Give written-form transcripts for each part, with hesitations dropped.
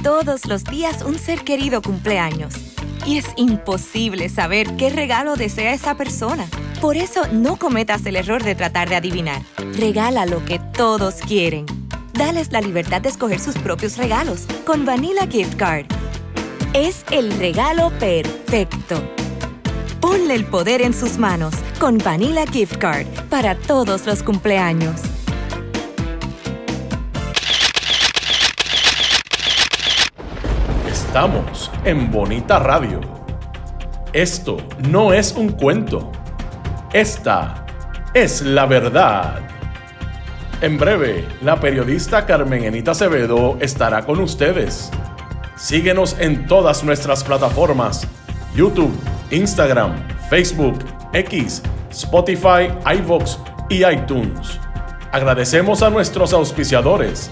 Todos los días un ser querido cumpleaños. Y es imposible saber qué regalo desea esa persona. Por eso no cometas el error de tratar de adivinar. Regala lo que todos quieren. Dales la libertad de escoger sus propios regalos con Vanilla Gift Card. Es el regalo perfecto. Ponle el poder en sus manos con Vanilla Gift Card para todos los cumpleaños. Estamos en Bonita Radio. Esto no es un cuento. Esta es la verdad. En breve, la periodista Carmen Enita Acevedo estará con ustedes. Síguenos en todas nuestras plataformas: YouTube, Instagram, Facebook, X, Spotify, iVoox y iTunes. Agradecemos a nuestros auspiciadores.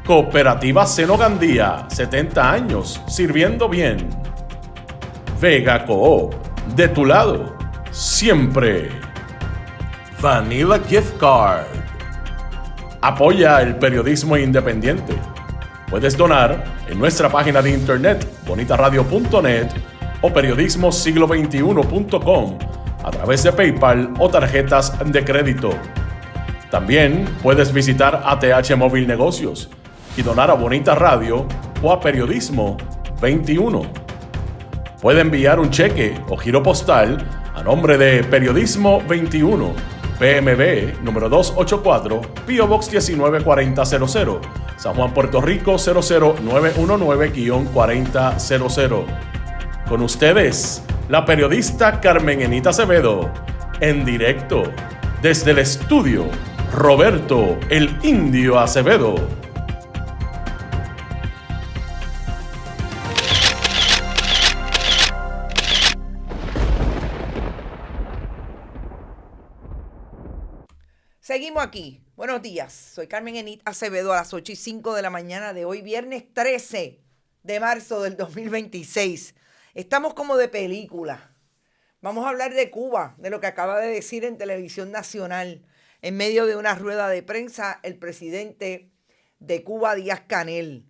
Cooperativa Seno Gandía, 70 años sirviendo bien. Vega Coop, de tu lado, siempre. Vanilla Gift Card. Apoya el periodismo independiente. Puedes donar en nuestra página de internet bonitaradio.net o periodismosiglo21.com a través de PayPal o tarjetas de crédito. También puedes visitar ATH Móvil Negocios y donar a Bonita Radio o a Periodismo 21. Puede enviar un cheque o giro postal a nombre de Periodismo 21, PMB número 284, P.O. Box 194000, San Juan, Puerto Rico 00919-4000. Con ustedes, la periodista Carmen Enita Acevedo, en directo desde el estudio Roberto el Indio Acevedo. Seguimos aquí. Buenos días. Soy Carmen Enita Acevedo a las 8:05 de la mañana de hoy, viernes 13 de marzo del 2026. Estamos como de película. Vamos a hablar de Cuba, de lo que acaba de decir en Televisión Nacional, en medio de una rueda de prensa, el presidente de Cuba, Díaz-Canel.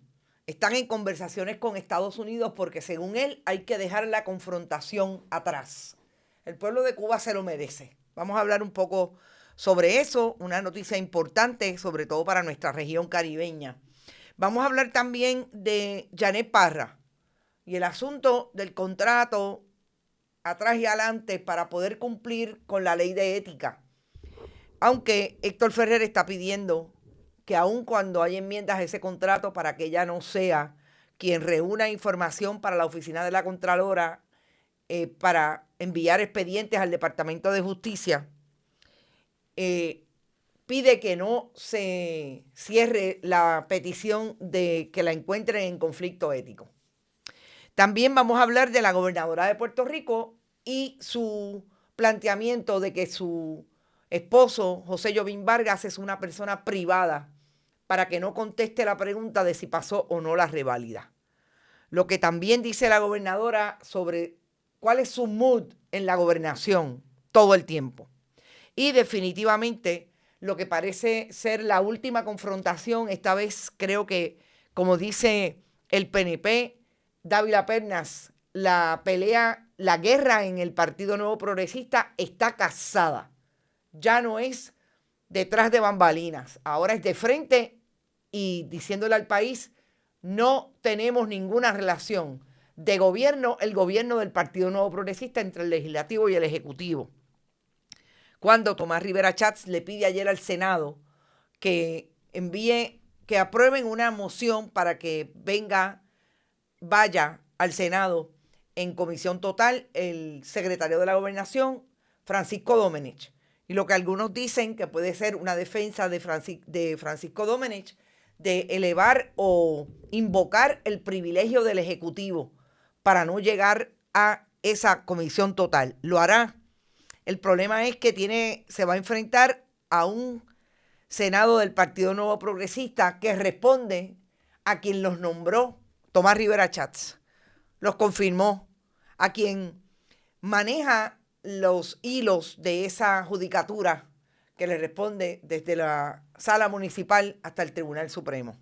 Están en conversaciones con Estados Unidos porque, según él, hay que dejar la confrontación atrás. El pueblo de Cuba se lo merece. Vamos a hablar un poco sobre eso, una noticia importante, sobre todo para nuestra región caribeña. Vamos a hablar también de Janet Parra y el asunto del contrato atrás y adelante para poder cumplir con la ley de ética. Aunque Héctor Ferrer está pidiendo que aun cuando hay enmiendas a ese contrato para que ella no sea quien reúna información para la oficina de la Contralora para enviar expedientes al Departamento de Justicia, pide que no se cierre la petición de que la encuentren en conflicto ético. También vamos a hablar de la gobernadora de Puerto Rico y su planteamiento de que su esposo, José Jovín Vargas, es una persona privada para que no conteste la pregunta de si pasó o no la reválida. Lo que también dice la gobernadora sobre cuál es su mood en la gobernación todo el tiempo. Y definitivamente lo que parece ser la última confrontación, esta vez creo que, como dice el PNP, Dávila Pernas, la pelea, la guerra en el Partido Nuevo Progresista está casada. Ya no es detrás de bambalinas, ahora es de frente y diciéndole al país, no tenemos ninguna relación de gobierno, el gobierno del Partido Nuevo Progresista entre el Legislativo y el Ejecutivo. Cuando Tomás Rivera Chats le pide ayer al Senado que aprueben una moción para que vaya al Senado en comisión total el secretario de la Gobernación, Francisco Domenech. Y lo que algunos dicen que puede ser una defensa de Francisco Domenech de elevar o invocar el privilegio del Ejecutivo para no llegar a esa comisión total. Lo hará. El problema es que se va a enfrentar a un Senado del Partido Nuevo Progresista que responde a quien los nombró, Tomás Rivera Chats. Los confirmó, a quien maneja los hilos de esa judicatura que le responde desde la sala municipal hasta el Tribunal Supremo.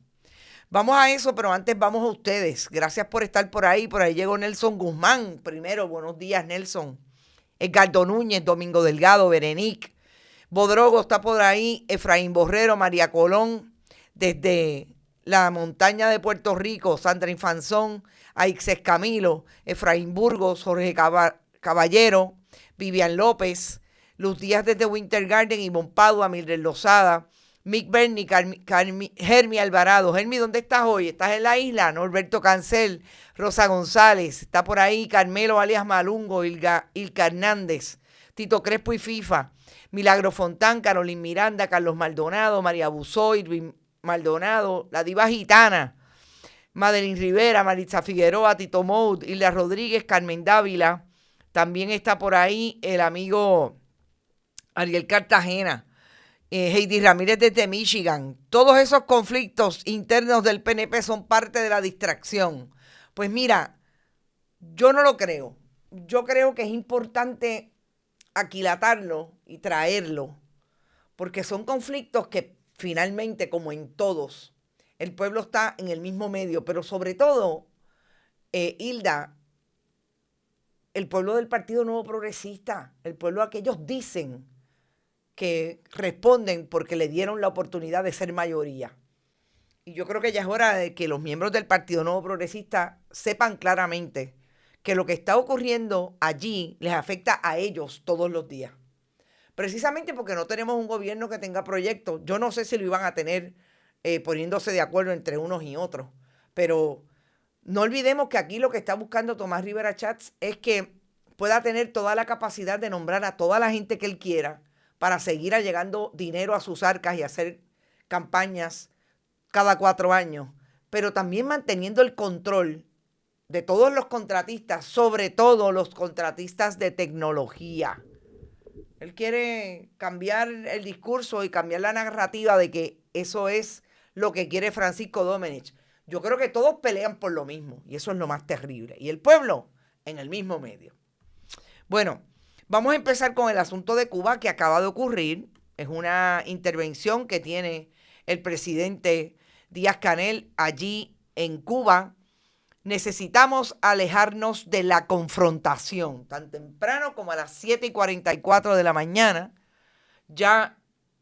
Vamos a eso, pero antes vamos a ustedes. Gracias por estar por ahí. Por ahí llegó Nelson Guzmán. Primero, buenos días, Nelson. Edgardo Núñez, Domingo Delgado, Berenique. Bodrogo está por ahí. Efraín Borrero, María Colón. Desde la montaña de Puerto Rico, Sandra Infanzón, Aixes Camilo, Efraín Burgos, Jorge Caballero, Vivian López, Luz Díaz desde Winter Garden, Ivonne Padua, Mildred Lozada, Mick Berni, Germi Alvarado. Germi, ¿dónde estás hoy? ¿Estás en la isla? Norberto Cancel, Rosa González, está por ahí Carmelo alias Malungo, Ilka Hernández, Tito Crespo y FIFA, Milagro Fontán, Carolín Miranda, Carlos Maldonado, María Buzoy, Luis Maldonado, la diva gitana, Madeline Rivera, Maritza Figueroa, Tito Mout, Hilda Rodríguez, Carmen Dávila. También está por ahí el amigo Ariel Cartagena, Heidi Ramírez desde Michigan. Todos esos conflictos internos del PNP son parte de la distracción. Pues mira, yo no lo creo. Yo creo que es importante aquilatarlo y traerlo, porque son conflictos que finalmente, como en todos, el pueblo está en el mismo medio, pero sobre todo, Hilda, el pueblo del Partido Nuevo Progresista, el pueblo a que ellos dicen que responden porque le dieron la oportunidad de ser mayoría. Y yo creo que ya es hora de que los miembros del Partido Nuevo Progresista sepan claramente que lo que está ocurriendo allí les afecta a ellos todos los días. Precisamente porque no tenemos un gobierno que tenga proyectos. Yo no sé si lo iban a tener poniéndose de acuerdo entre unos y otros, pero no olvidemos que aquí lo que está buscando Tomás Rivera Schatz es que pueda tener toda la capacidad de nombrar a toda la gente que él quiera para seguir allegando dinero a sus arcas y hacer campañas cada 4 años, pero también manteniendo el control de todos los contratistas, sobre todo los contratistas de tecnología. Él quiere cambiar el discurso y cambiar la narrativa de que eso es lo que quiere Francisco Domenech. Yo creo que todos pelean por lo mismo y eso es lo más terrible. Y el pueblo en el mismo medio. Bueno, vamos a empezar con el asunto de Cuba que acaba de ocurrir. Es una intervención que tiene el presidente Díaz-Canel allí en Cuba. Necesitamos alejarnos de la confrontación. Tan temprano como a las 7:44 de la mañana, ya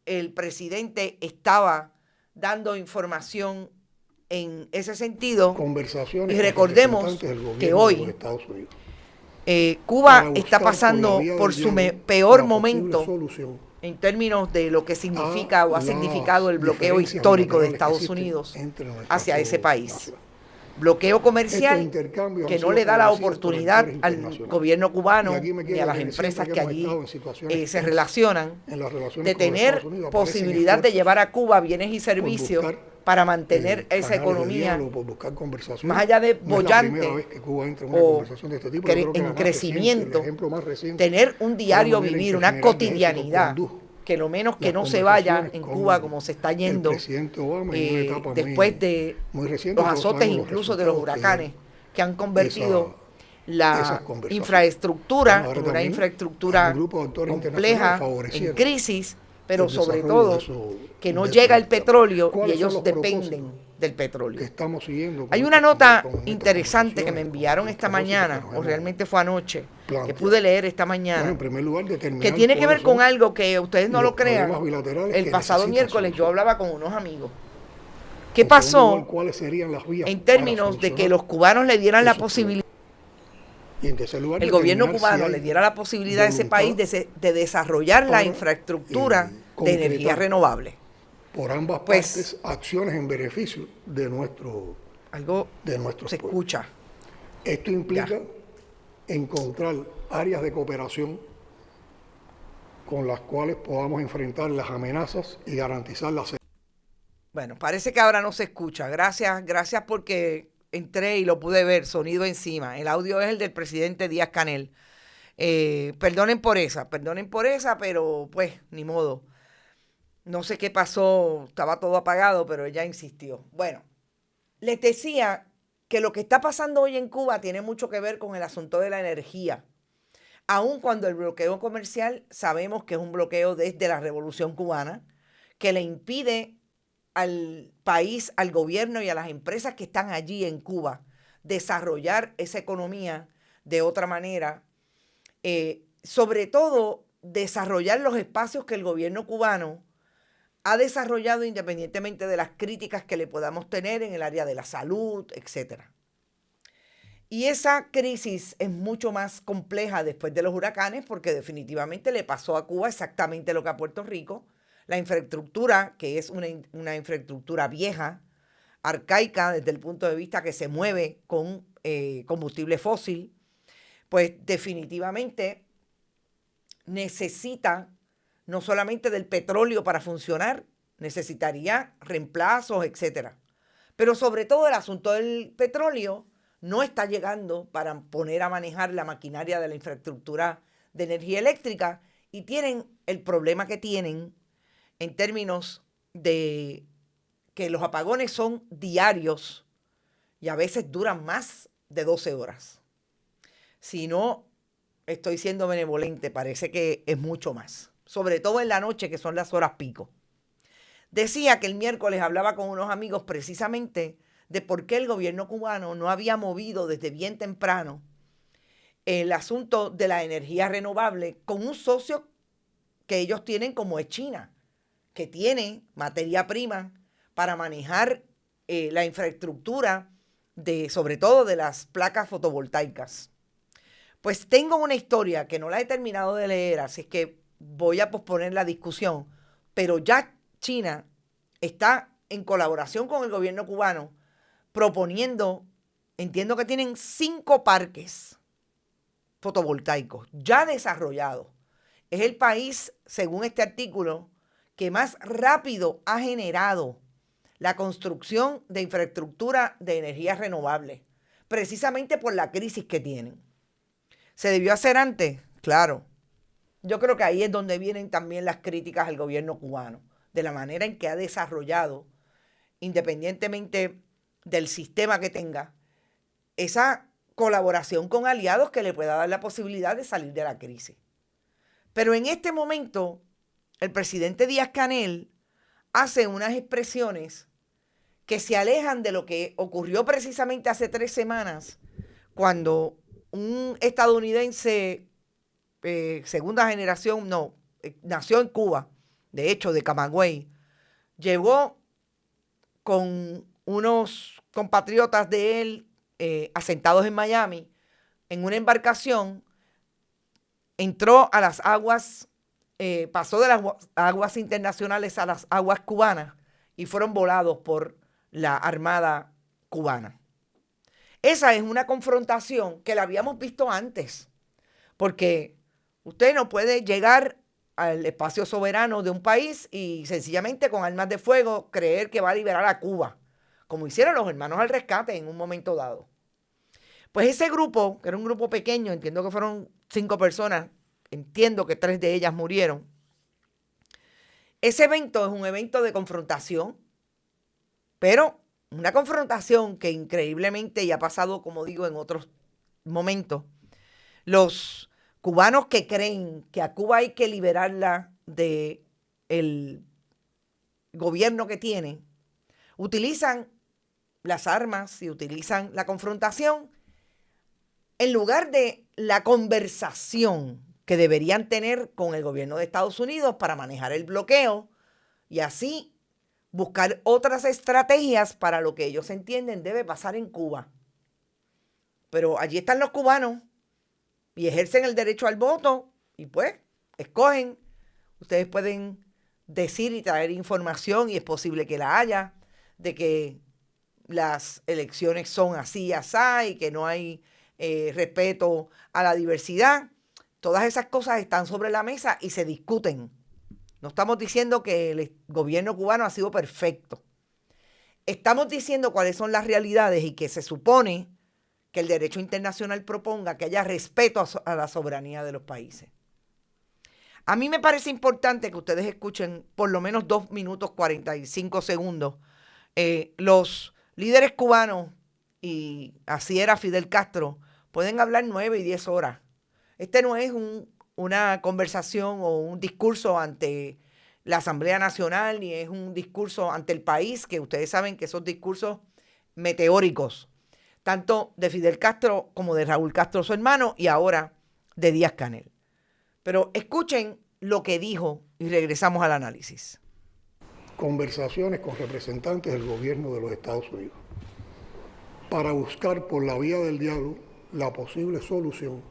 el presidente estaba dando información en ese sentido. Conversaciones y recordemos que hoy Cuba está pasando por su peor momento en términos de lo que significa o ha significado el bloqueo histórico de Estados Unidos hacia ese país. Bloqueo comercial que no le da la oportunidad al gobierno cubano ni a las empresas que allí se relacionan de tener posibilidad de llevar a Cuba bienes y servicios para mantener esa economía más allá de bollante o en crecimiento, tener un diario vivir, una cotidianidad, que lo menos que no se vaya en Cuba como se está yendo después de los azotes incluso de los huracanes que han convertido la infraestructura en una infraestructura compleja, en crisis, pero sobre todo que no llega el petróleo y ellos dependen del petróleo. Hay una nota interesante que me enviaron esta mañana, o realmente fue anoche, que pude leer esta mañana, que tiene que ver con algo que ustedes no lo crean. El pasado miércoles yo hablaba con unos amigos. ¿Qué pasó en términos de que los cubanos le dieran la posibilidad? El gobierno cubano le diera la posibilidad a ese país de desarrollar la infraestructura de energía renovable. Por ambas partes, acciones en beneficio de nuestro se escucha. Esto implica encontrar áreas de cooperación con las cuales podamos enfrentar las amenazas y garantizar la seguridad. Bueno, parece que ahora no se escucha. Gracias porque entré y lo pude ver, sonido encima. El audio es el del presidente Díaz-Canel. Perdonen por esa, pero pues ni modo. No sé qué pasó, estaba todo apagado, pero ella insistió. Bueno, les decía que lo que está pasando hoy en Cuba tiene mucho que ver con el asunto de la energía. Aun cuando el bloqueo comercial sabemos que es un bloqueo desde la Revolución Cubana, que le impide al país, al gobierno y a las empresas que están allí en Cuba desarrollar esa economía de otra manera, sobre todo desarrollar los espacios que el gobierno cubano ha desarrollado independientemente de las críticas que le podamos tener en el área de la salud, etc. Y esa crisis es mucho más compleja después de los huracanes porque definitivamente le pasó a Cuba exactamente lo que a Puerto Rico. La infraestructura, que es una infraestructura vieja, arcaica desde el punto de vista que se mueve con combustible fósil, pues definitivamente necesita no solamente del petróleo para funcionar, necesitaría reemplazos, etcétera. Pero sobre todo el asunto del petróleo no está llegando para poner a manejar la maquinaria de la infraestructura de energía eléctrica y tienen el problema que tienen en términos de que los apagones son diarios y a veces duran más de 12 horas. Si no estoy siendo benevolente, parece que es mucho más, sobre todo en la noche, que son las horas pico. Decía que el miércoles hablaba con unos amigos precisamente de por qué el gobierno cubano no había movido desde bien temprano el asunto de la energía renovable con un socio que ellos tienen como es China, que tiene materia prima para manejar la infraestructura sobre todo de las placas fotovoltaicas. Pues tengo una historia que no la he terminado de leer, así que voy a posponer la discusión, pero ya China está en colaboración con el gobierno cubano proponiendo, entiendo que tienen 5 parques fotovoltaicos ya desarrollados. Es el país, según este artículo, que más rápido ha generado la construcción de infraestructura de energías renovables, precisamente por la crisis que tienen. ¿Se debió hacer antes? Claro. Yo creo que ahí es donde vienen también las críticas al gobierno cubano, de la manera en que ha desarrollado, independientemente del sistema que tenga, esa colaboración con aliados que le pueda dar la posibilidad de salir de la crisis. Pero en este momento, el presidente Díaz-Canel hace unas expresiones que se alejan de lo que ocurrió precisamente hace 3 semanas, cuando un estadounidense segunda generación, nació en Cuba, de hecho de Camagüey, llegó con unos compatriotas de él asentados en Miami, en una embarcación, entró a las aguas, pasó de las aguas internacionales a las aguas cubanas y fueron volados por la Armada cubana. Esa es una confrontación que la habíamos visto antes, porque usted no puede llegar al espacio soberano de un país y sencillamente con armas de fuego creer que va a liberar a Cuba, como hicieron los hermanos al rescate en un momento dado. Pues ese grupo, que era un grupo pequeño, entiendo que fueron 5 personas, entiendo que 3 de ellas murieron. Ese evento es un evento de confrontación, pero una confrontación que increíblemente, y ha pasado, como digo, en otros momentos, los cubanos que creen que a Cuba hay que liberarla del gobierno que tiene, utilizan las armas y utilizan la confrontación en lugar de la conversación que deberían tener con el gobierno de Estados Unidos para manejar el bloqueo y así buscar otras estrategias para lo que ellos entienden debe pasar en Cuba. Pero allí están los cubanos y ejercen el derecho al voto y pues escogen. Ustedes pueden decir y traer información y es posible que la haya, de que las elecciones son así y así y que no hay respeto a la diversidad. Todas esas cosas están sobre la mesa y se discuten. No estamos diciendo que el gobierno cubano ha sido perfecto. Estamos diciendo cuáles son las realidades y que se supone que el derecho internacional proponga que haya respeto a la soberanía de los países. A mí me parece importante que ustedes escuchen por lo menos 2 minutos 45 segundos. Los líderes cubanos, y así era Fidel Castro, pueden hablar 9 y 10 horas. Este no es una conversación o un discurso ante la Asamblea Nacional, ni es un discurso ante el país, que ustedes saben que esos discursos meteóricos, tanto de Fidel Castro como de Raúl Castro, su hermano, y ahora de Díaz-Canel. Pero escuchen lo que dijo y regresamos al análisis. Conversaciones con representantes del gobierno de los Estados Unidos para buscar por la vía del diálogo la posible solución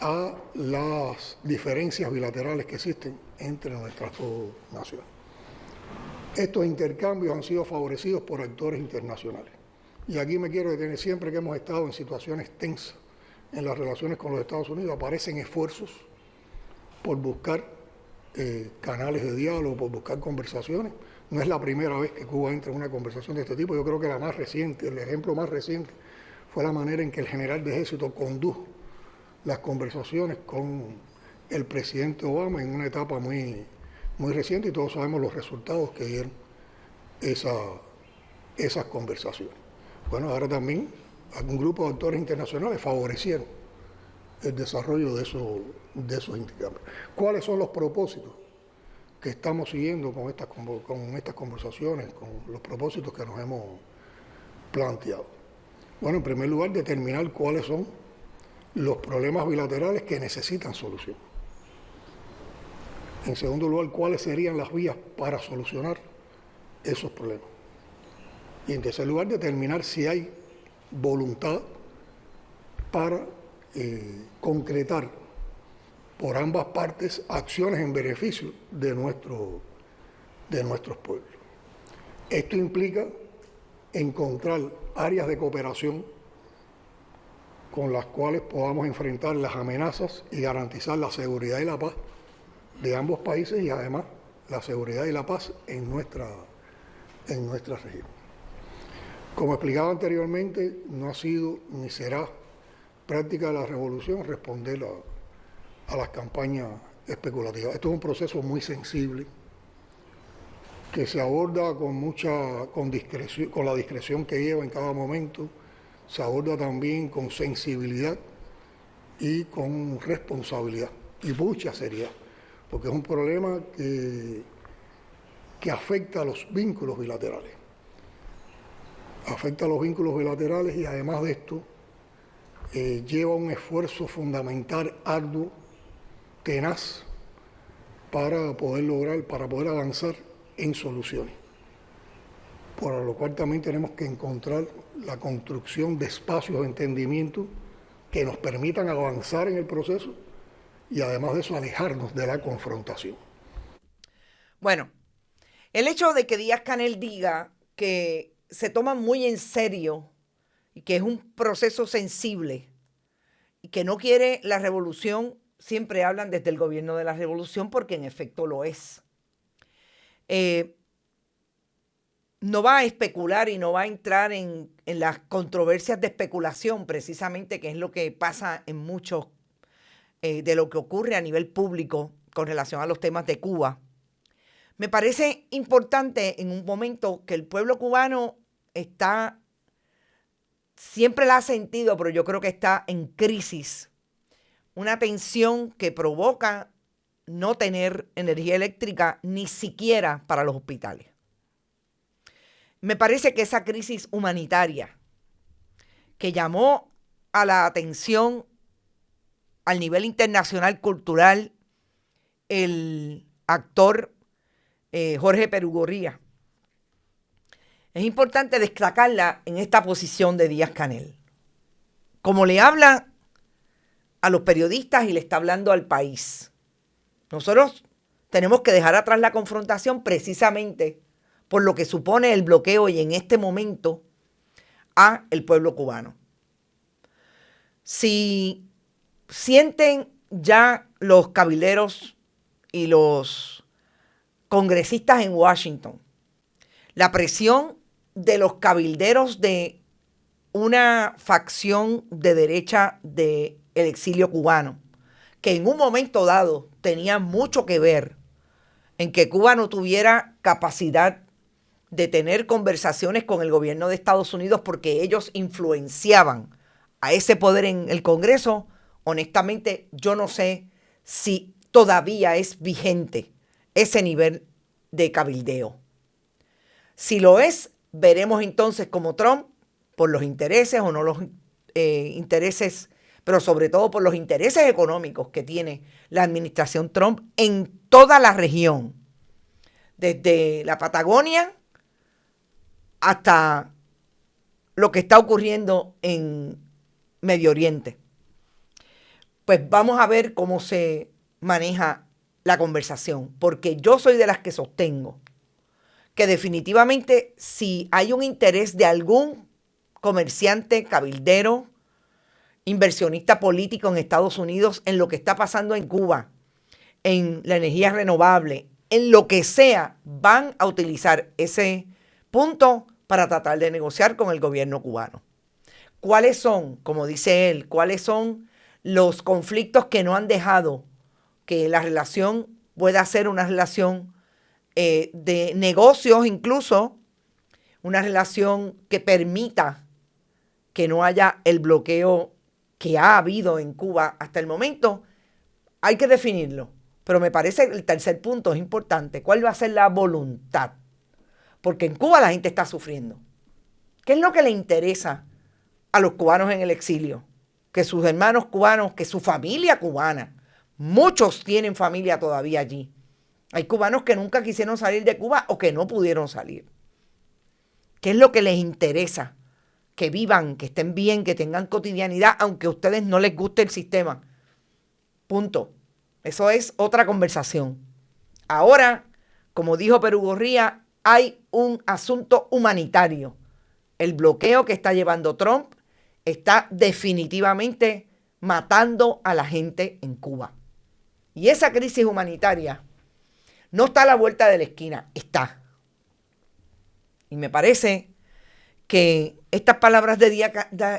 a las diferencias bilaterales que existen entre nuestras dos naciones. Estos intercambios han sido favorecidos por actores internacionales. Y aquí me quiero detener, siempre que hemos estado en situaciones tensas en las relaciones con los Estados Unidos, aparecen esfuerzos por buscar canales de diálogo, por buscar conversaciones. No es la primera vez que Cuba entra en una conversación de este tipo. Yo creo que la más reciente, el ejemplo más reciente, fue la manera en que el general de ejército condujo las conversaciones con el presidente Obama en una etapa muy reciente, y todos sabemos los resultados que dieron esas conversaciones. Bueno, ahora también algún grupo de actores internacionales favorecieron el desarrollo de esos intercambios. ¿Cuáles son los propósitos que estamos siguiendo con estas conversaciones, con los propósitos que nos hemos planteado? Bueno, en primer lugar, determinar cuáles son los problemas bilaterales que necesitan solución. En segundo lugar, cuáles serían las vías para solucionar esos problemas. Y en tercer lugar, determinar si hay voluntad para concretar por ambas partes acciones en beneficio de nuestros pueblos. Esto implica encontrar áreas de cooperación con las cuales podamos enfrentar las amenazas y garantizar la seguridad y la paz de ambos países, y además la seguridad y la paz en nuestra región. Como explicaba anteriormente, no ha sido ni será práctica de la revolución responder a las campañas especulativas. Esto es un proceso muy sensible que se aborda con discreción, con la discreción que lleva en cada momento. Se aborda también con sensibilidad y con responsabilidad y mucha seriedad, porque es un problema que afecta a los vínculos bilaterales. Afecta a los vínculos bilaterales y además de esto lleva un esfuerzo fundamental, arduo, tenaz, para poder avanzar en soluciones. Por lo cual también tenemos que encontrar la construcción de espacios de entendimiento que nos permitan avanzar en el proceso y además de eso alejarnos de la confrontación. Bueno, el hecho de que Díaz-Canel diga que se toma muy en serio y que es un proceso sensible y que no quiere la revolución, siempre hablan desde el gobierno de la revolución porque en efecto lo es. No va a especular y no va a entrar en las controversias de especulación, precisamente, que es lo que pasa en muchos de lo que ocurre a nivel público con relación a los temas de Cuba. Me parece importante en un momento que el pueblo cubano siempre la ha sentido, pero yo creo que está en crisis. Una tensión que provoca no tener energía eléctrica ni siquiera para los hospitales. Me parece que esa crisis humanitaria que llamó a la atención al nivel internacional cultural el actor Jorge Perugorría, es importante destacarla en esta posición de Díaz-Canel. Como le habla a los periodistas y le está hablando al país. Nosotros tenemos que dejar atrás la confrontación precisamente por lo que supone el bloqueo y en este momento a el pueblo cubano. Si sienten ya los cabilderos y los congresistas en Washington la presión de los cabilderos de una facción de derecha del exilio cubano, que en un momento dado tenía mucho que ver en que Cuba no tuviera capacidad de tener conversaciones con el gobierno de Estados Unidos porque ellos influenciaban a ese poder en el Congreso, honestamente yo no sé si todavía es vigente ese nivel de cabildeo. Si lo es, veremos entonces cómo Trump, por los intereses o no los intereses, pero sobre todo por los intereses económicos que tiene la administración Trump en toda la región, desde la Patagonia hasta lo que está ocurriendo en Medio Oriente. Pues vamos a ver cómo se maneja la conversación, porque yo soy de las que sostengo que definitivamente si hay un interés de algún comerciante, cabildero, inversionista político en Estados Unidos en lo que está pasando en Cuba, en la energía renovable, en lo que sea, van a utilizar ese punto para tratar de negociar con el gobierno cubano. ¿Cuáles son, como dice él, cuáles son los conflictos que no han dejado que la relación pueda ser una relación de negocios, incluso una relación que permita que no haya el bloqueo que ha habido en Cuba hasta el momento? Hay que definirlo, pero me parece que el tercer punto es importante. ¿Cuál va a ser la voluntad? Porque en Cuba la gente está sufriendo. ¿Qué es lo que le interesa a los cubanos en el exilio? Que sus hermanos cubanos, que su familia cubana, muchos tienen familia todavía allí. Hay cubanos que nunca quisieron salir de Cuba o que no pudieron salir. ¿Qué es lo que les interesa? Que vivan, que estén bien, que tengan cotidianidad, aunque a ustedes no les guste el sistema. Punto. Eso es otra conversación. Ahora, como dijo Perú Gorría, hay un asunto humanitario. El bloqueo que está llevando Trump está definitivamente matando a la gente en Cuba. Y esa crisis humanitaria no está a la vuelta de la esquina, está. Y me parece que estas palabras de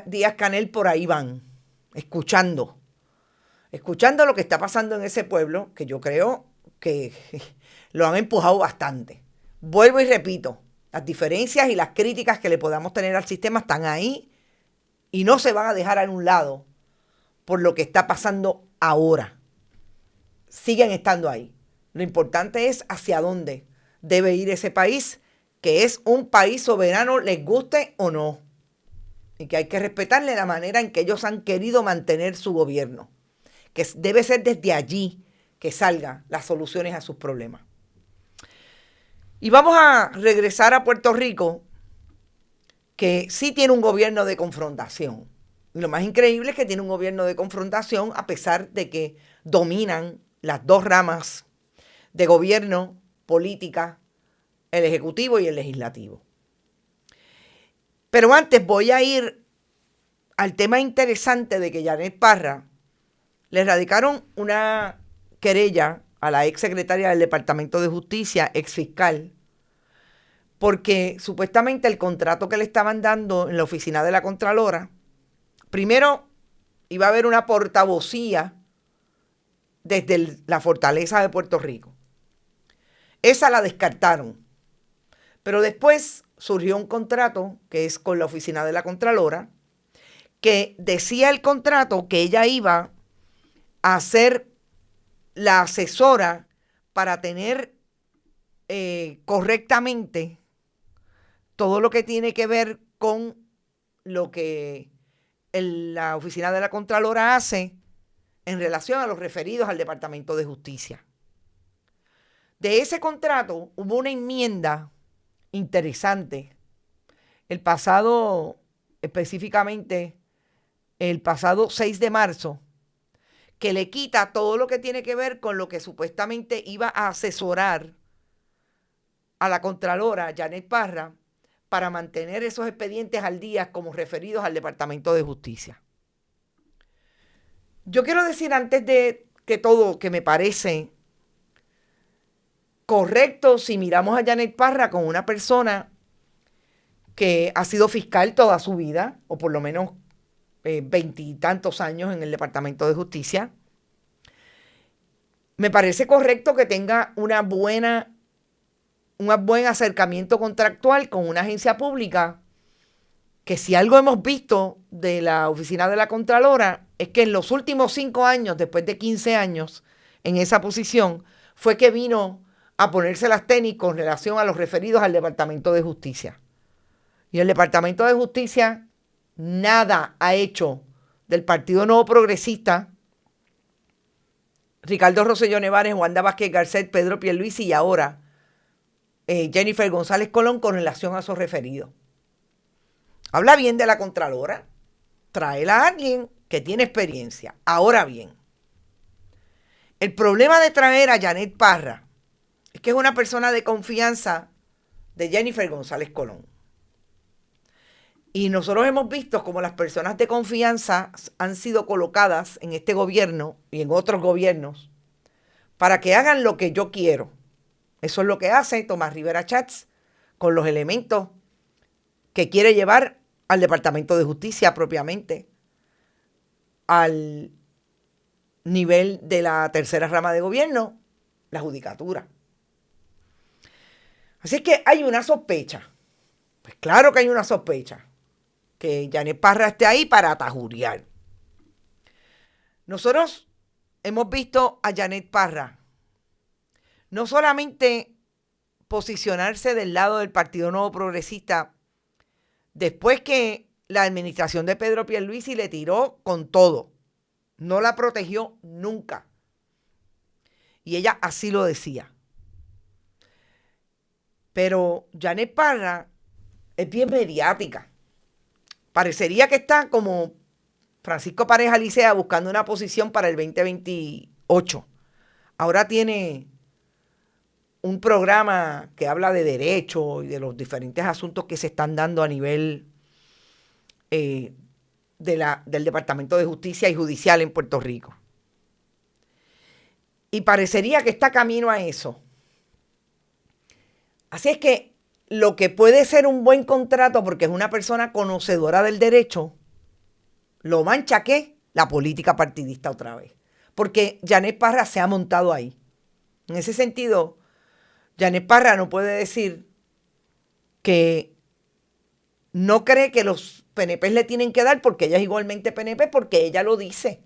Díaz-Canel por ahí van, escuchando lo que está pasando en ese pueblo, que yo creo que lo han empujado bastante. Vuelvo y repito, las diferencias y las críticas que le podamos tener al sistema están ahí y no se van a dejar a un lado por lo que está pasando ahora. Siguen estando ahí. Lo importante es hacia dónde debe ir ese país, que es un país soberano, les guste o no, y que hay que respetarle la manera en que ellos han querido mantener su gobierno, que debe ser desde allí que salgan las soluciones a sus problemas. Y vamos a regresar a Puerto Rico, que sí tiene un gobierno de confrontación. Y lo más increíble es que tiene un gobierno de confrontación a pesar de que dominan las dos ramas de gobierno, política, el ejecutivo y el legislativo. Pero antes voy a ir al tema interesante de que Janet Parra le radicaron una querella a la ex secretaria del Departamento de Justicia, ex fiscal, porque supuestamente el contrato que le estaban dando en la oficina de la Contralora, primero iba a haber una portavocía desde la Fortaleza de Puerto Rico. Esa la descartaron. Pero después surgió un contrato que es con la oficina de la Contralora, que decía el contrato que ella iba a ser la asesora para tener correctamente todo lo que tiene que ver con lo que la oficina de la Contralora hace en relación a los referidos al Departamento de Justicia. De ese contrato hubo una enmienda interesante. Específicamente el pasado 6 de marzo, que le quita todo lo que tiene que ver con lo que supuestamente iba a asesorar a la Contralora, Janet Parra, para mantener esos expedientes al día como referidos al Departamento de Justicia. Yo quiero decir antes de que todo que me parece correcto si miramos a Janet Parra como una persona que ha sido fiscal toda su vida, o por lo menos 20 y tantos años en el Departamento de Justicia. Me parece correcto que tenga un buen acercamiento contractual con una agencia pública, que si algo hemos visto de la oficina de la Contralora es que en los últimos 5 años, después de 15 años en esa posición, fue que vino a ponerse las tenis con relación a los referidos al Departamento de Justicia. Y el Departamento de Justicia nada ha hecho del Partido Nuevo Progresista, Ricardo Rosselló Nevares, Wanda Vázquez Garcet, Pedro Pierluisi y ahora Jennifer González Colón con relación a esos referidos. Habla bien de la Contralora, tráela a alguien que tiene experiencia. Ahora bien, el problema de traer a Janet Parra es que es una persona de confianza de Jennifer González Colón. Y nosotros hemos visto cómo las personas de confianza han sido colocadas en este gobierno y en otros gobiernos para que hagan lo que yo quiero. Eso es lo que hace Tomás Rivera Schatz con los elementos que quiere llevar al Departamento de Justicia propiamente, al nivel de la tercera rama de gobierno, la judicatura. Así es que hay una sospecha. Pues claro que hay una sospecha. Que Janet Parra esté ahí para atajurear. Nosotros hemos visto a Janet Parra no solamente posicionarse del lado del Partido Nuevo Progresista después que la administración de Pedro Pierluisi le tiró con todo. No la protegió nunca. Y ella así lo decía. Pero Janet Parra es bien mediática. Parecería que está como Francisco Pareja Licea buscando una posición para el 2028. Ahora tiene un programa que habla de derecho y de los diferentes asuntos que se están dando a nivel del Departamento de Justicia y Judicial en Puerto Rico. Y parecería que está camino a eso. Así es que lo que puede ser un buen contrato, porque es una persona conocedora del derecho, lo mancha ¿qué? La política partidista otra vez. Porque Janet Parra se ha montado ahí. En ese sentido, Janet Parra no puede decir que no cree que los PNP le tienen que dar porque ella es igualmente PNP, porque ella lo dice.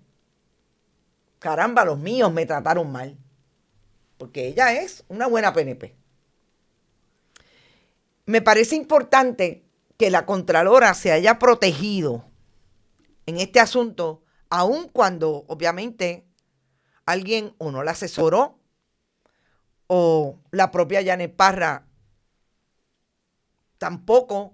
Caramba, los míos me trataron mal. Porque ella es una buena PNP. Me parece importante que la Contralora se haya protegido en este asunto, aun cuando obviamente alguien o no la asesoró o la propia Janet Parra tampoco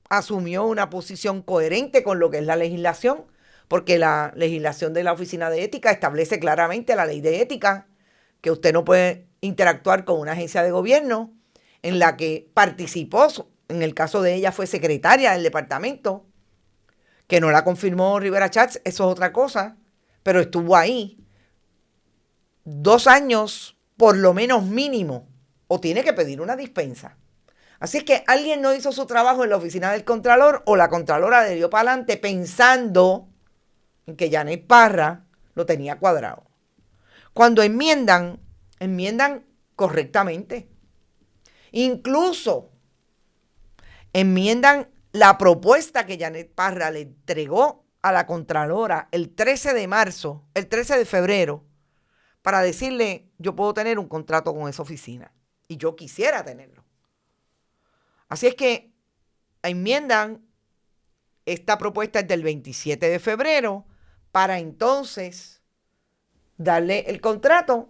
asumió una posición coherente con lo que es la legislación, porque la legislación de la Oficina de Ética establece claramente la ley de ética, que usted no puede interactuar con una agencia de gobierno en la que participó, en el caso de ella fue secretaria del departamento, que no la confirmó Rivera Schatz, eso es otra cosa, pero estuvo ahí 2 años por lo menos mínimo, o tiene que pedir una dispensa. Así es que alguien no hizo su trabajo en la oficina del Contralor, o la Contralora le dio para adelante pensando en que Janet Parra lo tenía cuadrado. Cuando enmiendan correctamente. Incluso enmiendan la propuesta que Janet Parra le entregó a la Contralora el 13 de febrero, para decirle, yo puedo tener un contrato con esa oficina. Y yo quisiera tenerlo. Así es que enmiendan esta propuesta del 27 de febrero para entonces darle el contrato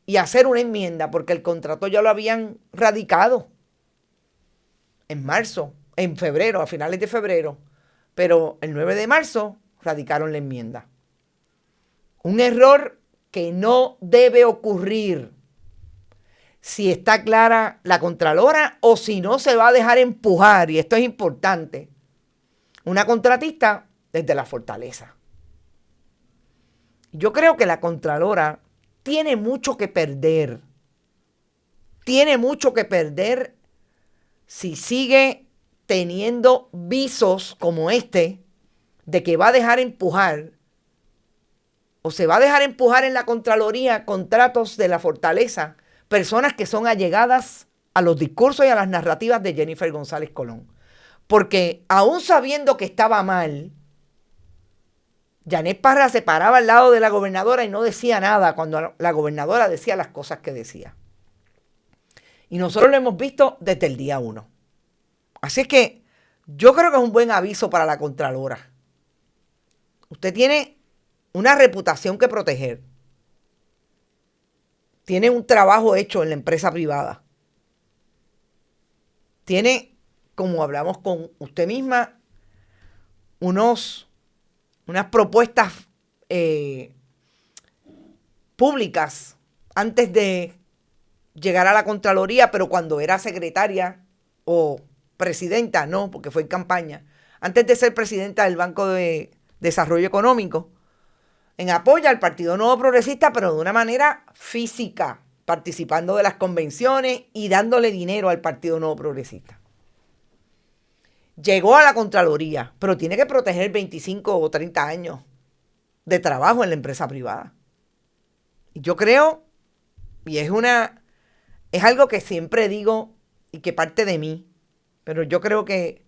y hacer una enmienda, porque el contrato ya lo habían radicado en febrero, a finales de febrero, pero el 9 de marzo radicaron la enmienda. Un error que no debe ocurrir si está clara la Contralora o si no se va a dejar empujar, y esto es importante, una contratista desde la fortaleza. Yo creo que la Contralora tiene mucho que perder. Tiene mucho que perder si sigue teniendo visos como este de que va a dejar empujar o se va a dejar empujar en la Contraloría contratos de la fortaleza, personas que son allegadas a los discursos y a las narrativas de Jennifer González Colón. Porque aún sabiendo que estaba mal, Janet Parra se paraba al lado de la gobernadora y no decía nada cuando la gobernadora decía las cosas que decía. Y nosotros lo hemos visto desde el día 1. Así es que yo creo que es un buen aviso para la Contralora. Usted tiene una reputación que proteger. Tiene un trabajo hecho en la empresa privada. Tiene, como hablamos con usted misma, unas propuestas públicas antes de llegar a la Contraloría, pero cuando era secretaria o presidenta, no, porque fue en campaña, antes de ser presidenta del Banco de Desarrollo Económico, en apoyo al Partido Nuevo Progresista, pero de una manera física, participando de las convenciones y dándole dinero al Partido Nuevo Progresista. Llegó a la Contraloría, pero tiene que proteger 25 o 30 años de trabajo en la empresa privada. Y yo creo, y es algo que siempre digo y que parte de mí, pero yo creo que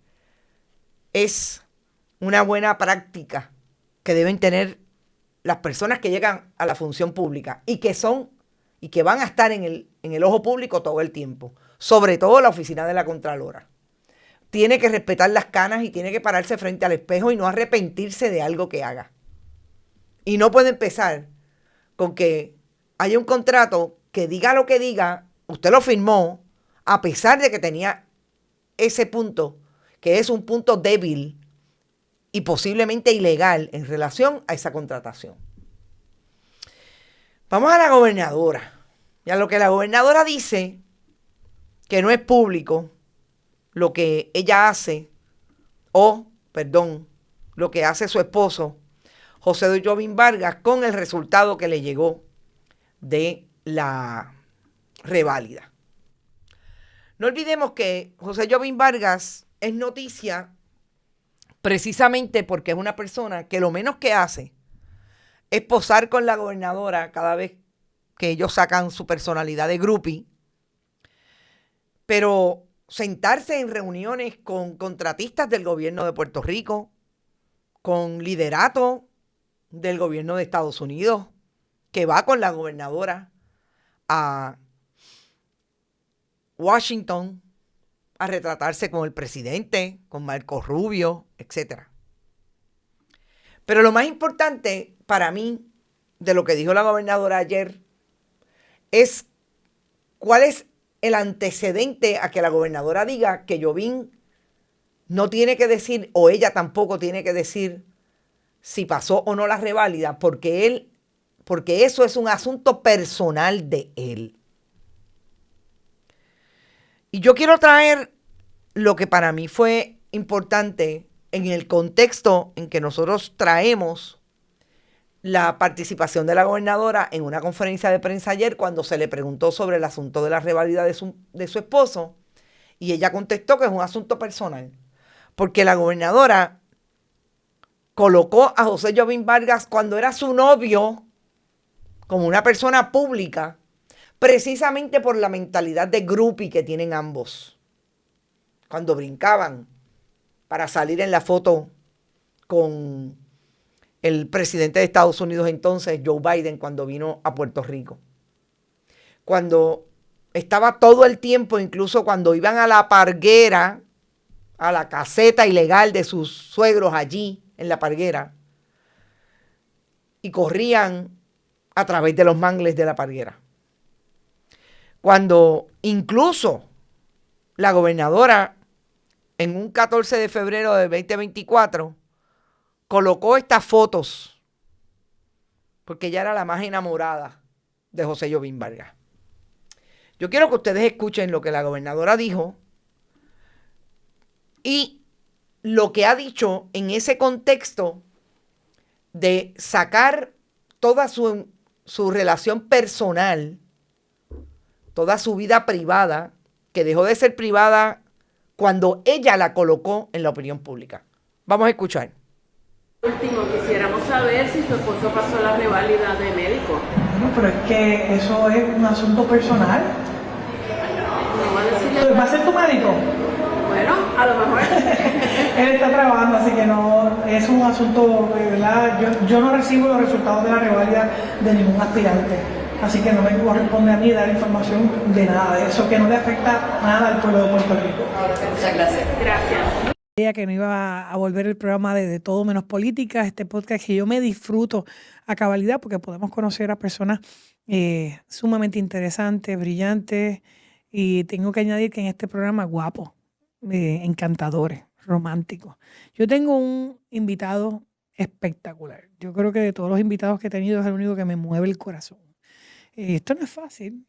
es una buena práctica que deben tener las personas que llegan a la función pública y que van a estar en el ojo público todo el tiempo, sobre todo la oficina de la Contralora. Tiene que respetar las canas y tiene que pararse frente al espejo y no arrepentirse de algo que haga. Y no puede empezar con que haya un contrato que diga lo que diga, usted lo firmó, a pesar de que tenía ese punto, que es un punto débil y posiblemente ilegal en relación a esa contratación. Vamos a la gobernadora. Y a lo que la gobernadora dice, que no es público lo que ella hace, lo que hace su esposo, José Jovín Vargas, con el resultado que le llegó de la reválida. No olvidemos que José Jovín Vargas es noticia precisamente porque es una persona que lo menos que hace es posar con la gobernadora cada vez que ellos sacan su personalidad de groupie, pero sentarse en reuniones con contratistas del gobierno de Puerto Rico, con liderato del gobierno de Estados Unidos, que va con la gobernadora a Washington a retratarse con el presidente, con Marco Rubio, etc. Pero lo más importante para mí de lo que dijo la gobernadora ayer es cuál es el antecedente a que la gobernadora diga que Jovín no tiene que decir, o ella tampoco tiene que decir si pasó o no la reválida, porque eso es un asunto personal de él. Y yo quiero traer lo que para mí fue importante en el contexto en que nosotros traemos la participación de la gobernadora en una conferencia de prensa ayer cuando se le preguntó sobre el asunto de la reválida de su esposo, y ella contestó que es un asunto personal, porque la gobernadora colocó a José Jovín Vargas cuando era su novio como una persona pública, precisamente por la mentalidad de groupie que tienen ambos. Cuando brincaban para salir en la foto con el presidente de Estados Unidos entonces, Joe Biden, cuando vino a Puerto Rico. Cuando estaba todo el tiempo, incluso cuando iban a la parguera, a la caseta ilegal de sus suegros allí en la parguera, y corrían a través de los mangles de la parguera. Cuando incluso la gobernadora, en un 14 de febrero de 2024, colocó estas fotos, porque ella era la más enamorada de José Jovín Vargas. Yo quiero que ustedes escuchen lo que la gobernadora dijo y lo que ha dicho en ese contexto de sacar toda su relación personal, toda su vida privada, que dejó de ser privada cuando ella la colocó en la opinión pública. Vamos a escuchar. Último, quisiéramos saber si su esposo pasó la reválida de médico. Bueno, pero es que eso es un asunto personal. No va a decirle... ¿Va a ser tu médico? Bueno, a lo mejor. Él está trabajando, así que no, es un asunto, ¿verdad? Yo no recibo los resultados de la reválida de ningún aspirante. así que no me corresponde a mí dar información de nada de eso, que no le afecta nada al pueblo de Puerto Rico. Muchas gracias. Gracias. Que no iba a volver el programa de Todo Menos Política, este podcast que yo me disfruto a cabalidad porque podemos conocer a personas sumamente interesantes, brillantes, y tengo que añadir que en este programa guapos, encantadores, románticos. Yo tengo un invitado espectacular. Yo creo que de todos los invitados que he tenido es el único que me mueve el corazón. Esto no es fácil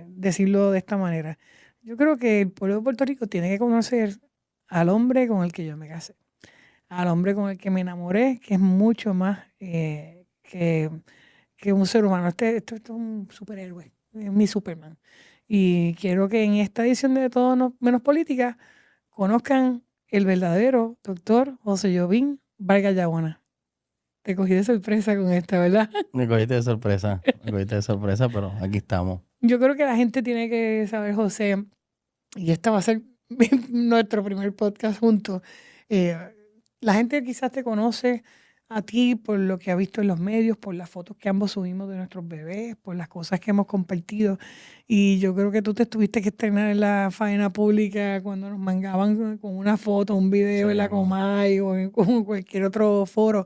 decirlo de esta manera. Yo creo que el pueblo de Puerto Rico tiene que conocer al hombre con el que yo me casé, al hombre con el que me enamoré, que es mucho más que un ser humano. Esto es un superhéroe, es mi Superman. Y quiero que en esta edición de Todo Menos Política conozcan el verdadero doctor José Jovín Vargas Llaguana. Te cogí de sorpresa con esta, ¿verdad? Me cogiste de sorpresa, pero aquí estamos. Yo creo que la gente tiene que saber, José, y esta va a ser nuestro primer podcast juntos. La gente quizás te conoce a ti por lo que ha visto en los medios, por las fotos que ambos subimos de nuestros bebés, por las cosas que hemos compartido. Y yo creo que tú te tuviste que estrenar en la faena pública cuando nos mangaban con una foto, un video en la Comay o en cualquier otro foro.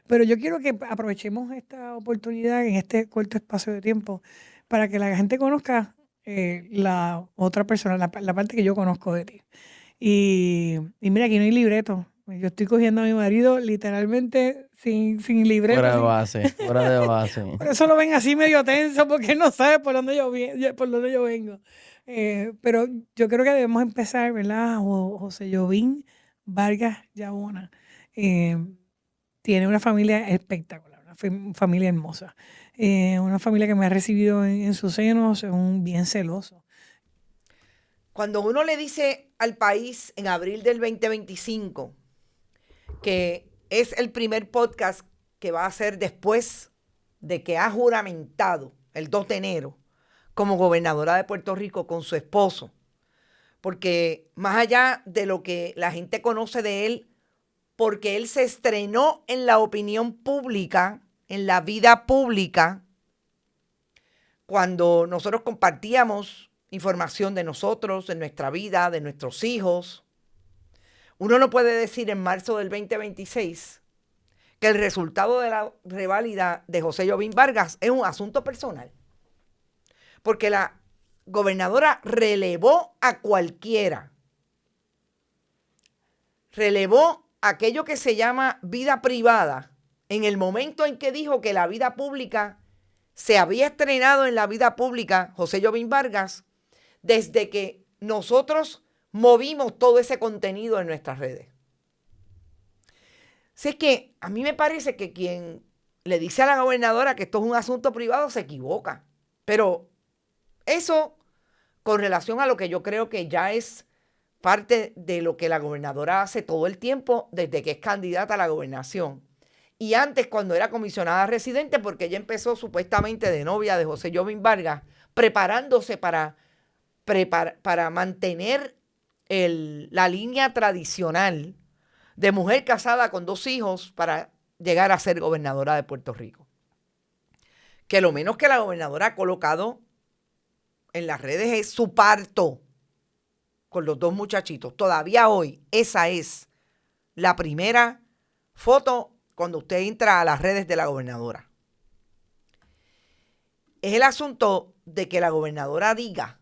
Pero yo quiero que aprovechemos esta oportunidad en este corto espacio de tiempo para que la gente conozca la otra persona, la parte que yo conozco de ti. Y mira, aquí no hay libreto. Yo estoy cogiendo a mi marido literalmente sin libreto. Fuera de base. Por eso lo ven así medio tenso, porque él no sabe por dónde yo vengo. Pero yo creo que debemos empezar, ¿verdad? José Jovín Vargas Llaguana tiene una familia espectacular, una familia hermosa. Una familia que me ha recibido en sus senos, es un bien celoso. Cuando uno le dice al país en abril del 2025 que es el primer podcast que va a hacer después de que ha juramentado el 2 de enero como gobernadora de Puerto Rico con su esposo, porque más allá de lo que la gente conoce de él, porque él se estrenó en la opinión pública, en la vida pública, cuando nosotros compartíamos información de nosotros, de nuestra vida, de nuestros hijos. Uno no puede decir en marzo del 2026 que el resultado de la reválida de José Jovín Vargas es un asunto personal, porque la gobernadora relevó a cualquiera, relevó aquello que se llama vida privada en el momento en que dijo que la vida pública se había estrenado en la vida pública José Jovín Vargas desde que nosotros movimos todo ese contenido en nuestras redes. Así que a mí me parece que quien le dice a la gobernadora que esto es un asunto privado se equivoca. Pero eso con relación a lo que yo creo que ya es parte de lo que la gobernadora hace todo el tiempo desde que es candidata a la gobernación. Y antes, cuando era comisionada residente, porque ella empezó supuestamente de novia de José Jovín Vargas, preparándose para mantener la línea tradicional de mujer casada con 2 hijos para llegar a ser gobernadora de Puerto Rico. Que lo menos que la gobernadora ha colocado en las redes es su parto con los 2 muchachitos. Todavía hoy esa es la primera foto cuando usted entra a las redes de la gobernadora. Es el asunto de que la gobernadora diga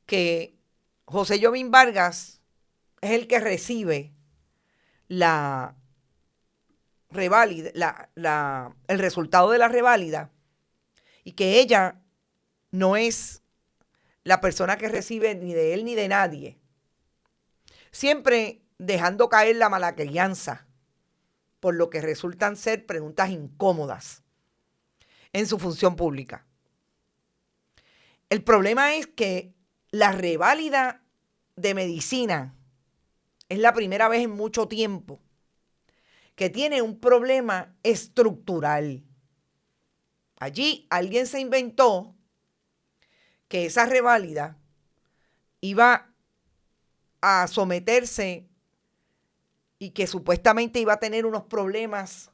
que José Jovín Vargas es el que recibe el resultado de la reválida y que ella no es la persona que recibe ni de él ni de nadie. Siempre dejando caer la mala crianza por lo que resultan ser preguntas incómodas en su función pública. El problema es que la reválida de medicina es la primera vez en mucho tiempo que tiene un problema estructural. Allí alguien se inventó que esa reválida iba a someterse y que supuestamente iba a tener unos problemas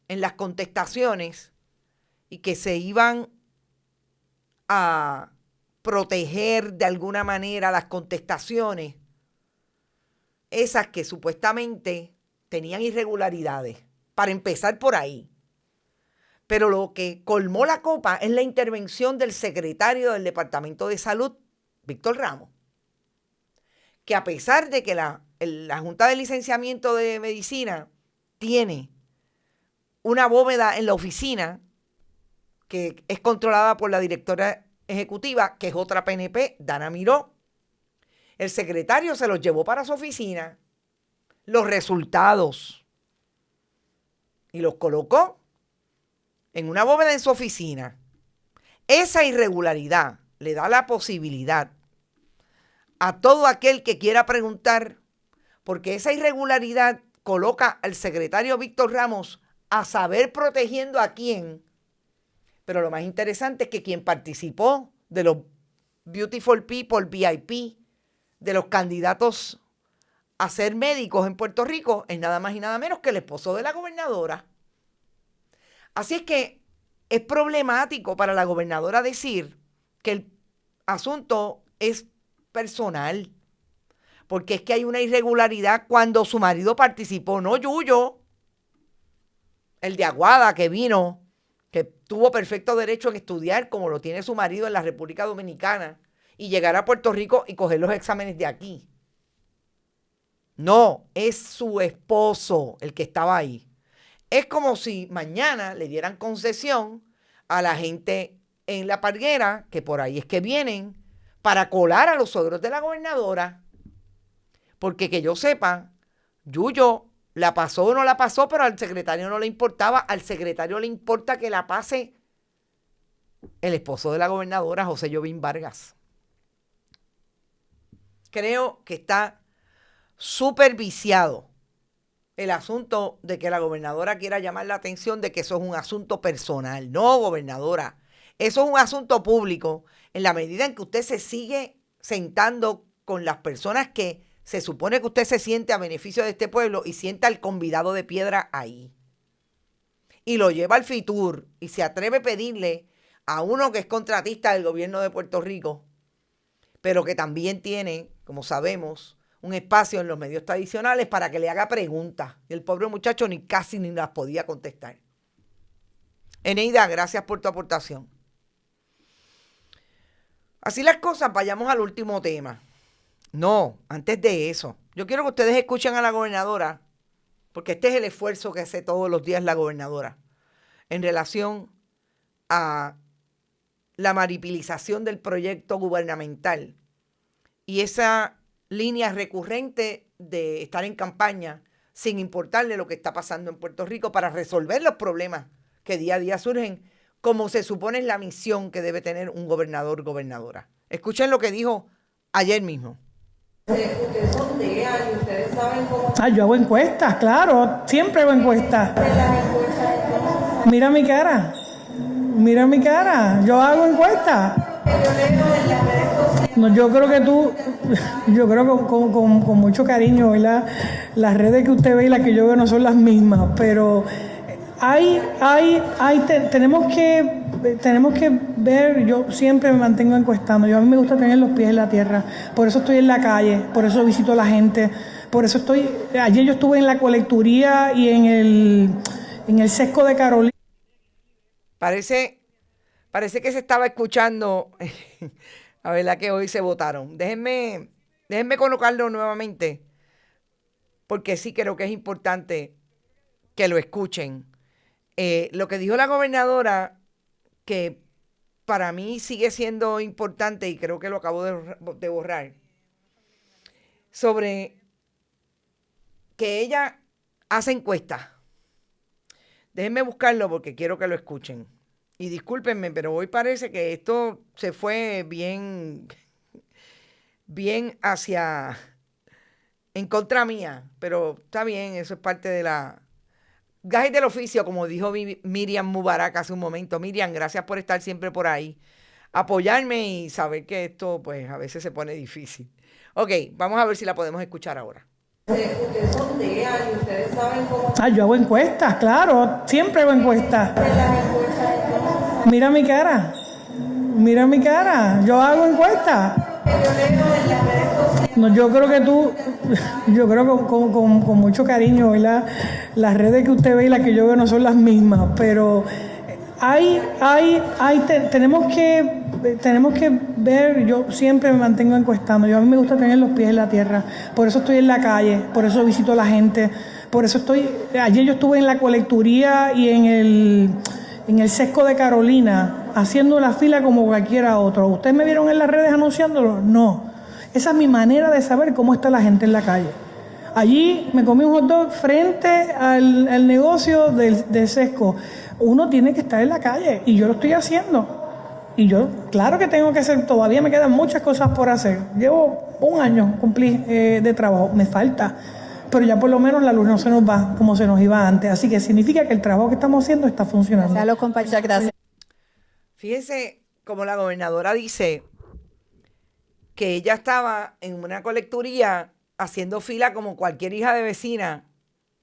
en las contestaciones y que se iban a proteger de alguna manera las contestaciones, esas que supuestamente tenían irregularidades, para empezar por ahí. Pero lo que colmó la copa es la intervención del secretario del Departamento de Salud, Víctor Ramos, que a pesar de que la Junta de Licenciamiento de Medicina tiene una bóveda en la oficina que es controlada por la directora ejecutiva, que es otra PNP, Dana Miró, el secretario se los llevó para su oficina, los resultados, y los colocó en una bóveda en su oficina. Esa irregularidad le da la posibilidad a todo aquel que quiera preguntar, porque esa irregularidad coloca al secretario Víctor Ramos a saber protegiendo a quién. Pero lo más interesante es que quien participó de los Beautiful People VIP, de los candidatos a ser médicos en Puerto Rico, es nada más y nada menos que el esposo de la gobernadora. Así es que es problemático para la gobernadora decir que el asunto es personal, porque es que hay una irregularidad cuando su marido participó, no Yuyo, el de Aguada que vino, que tuvo perfecto derecho en estudiar como lo tiene su marido en la República Dominicana y llegar a Puerto Rico y coger los exámenes de aquí. No, es su esposo el que estaba ahí. Es como si mañana le dieran concesión a la gente en La Parguera, que por ahí es que vienen, para colar a los suegros de la gobernadora. Porque que yo sepa, Yuyo la pasó o no la pasó, pero al secretario no le importaba. Al secretario le importa que la pase el esposo de la gobernadora, José Jovín Vargas. Creo que está súper viciado el asunto de que la gobernadora quiera llamar la atención de que eso es un asunto personal. No, gobernadora, eso es un asunto público en la medida en que usted se sigue sentando con las personas que se supone que usted se siente a beneficio de este pueblo y sienta al convidado de piedra ahí. Y lo lleva al Fitur y se atreve a pedirle a uno que es contratista del gobierno de Puerto Rico, pero que también tiene, como sabemos, un espacio en los medios tradicionales para que le haga preguntas. Y el pobre muchacho casi ni las podía contestar. Eneida, gracias por tu aportación. Así las cosas, vayamos al último tema. No, antes de eso, yo quiero que ustedes escuchen a la gobernadora, porque este es el esfuerzo que hace todos los días la gobernadora en relación a la maripilización del proyecto gubernamental y esa línea recurrente de estar en campaña sin importarle lo que está pasando en Puerto Rico para resolver los problemas que día a día surgen, como se supone es la misión que debe tener un gobernador o gobernadora. Escuchen lo que dijo ayer mismo. Ustedes sondean y ustedes saben cómo... Yo hago encuestas, claro, siempre hago encuestas. Mira mi cara, yo hago encuestas. No, yo creo que con mucho cariño, ¿verdad? Las redes que usted ve y las que yo veo no son las mismas, pero tenemos que ver, yo siempre me mantengo encuestando, a mí me gusta tener los pies en la tierra, por eso estoy en la calle, por eso visito a la gente, por eso ayer yo estuve en la colecturía y en el sesco de Carolina. Parece que se estaba escuchando, a verdad que hoy se votaron. Déjenme colocarlo nuevamente, porque sí creo que es importante que lo escuchen. Lo que dijo la gobernadora, que para mí sigue siendo importante y creo que lo acabo de borrar, sobre que ella hace encuestas. Déjenme buscarlo porque quiero que lo escuchen. Y discúlpenme, pero hoy parece que esto se fue bien en contra mía. Pero está bien, eso es parte de la gajes del oficio, como dijo Miriam Mubarak hace un momento. Miriam, gracias por estar siempre por ahí, apoyarme y saber que esto pues a veces se pone difícil. Ok, vamos a ver si la podemos escuchar ahora. Ustedes sondean y ustedes saben cómo... Yo hago encuestas, claro, siempre hago encuestas. Mira mi cara, mira mi cara, yo hago encuestas. No, yo creo que con mucho cariño, ¿verdad? Las redes que usted ve y las que yo veo no son las mismas, pero tenemos que ver, yo siempre me mantengo encuestando, a mí me gusta tener los pies en la tierra, por eso estoy en la calle, por eso visito a la gente, por eso ayer yo estuve en la colecturía y en el Sesco de Carolina, haciendo la fila como cualquiera otro. ¿Ustedes me vieron en las redes anunciándolo? No. Esa es mi manera de saber cómo está la gente en la calle. Allí me comí un hot dog frente al negocio del Sesco. Uno tiene que estar en la calle y yo lo estoy haciendo. Y yo, claro que tengo que hacer, todavía me quedan muchas cosas por hacer. Llevo un año cumplí de trabajo, me falta. Pero ya por lo menos la luz no se nos va como se nos iba antes. Así que significa que el trabajo que estamos haciendo está funcionando. Muchas gracias. Fíjense como la gobernadora dice que ella estaba en una colecturía haciendo fila como cualquier hija de vecina.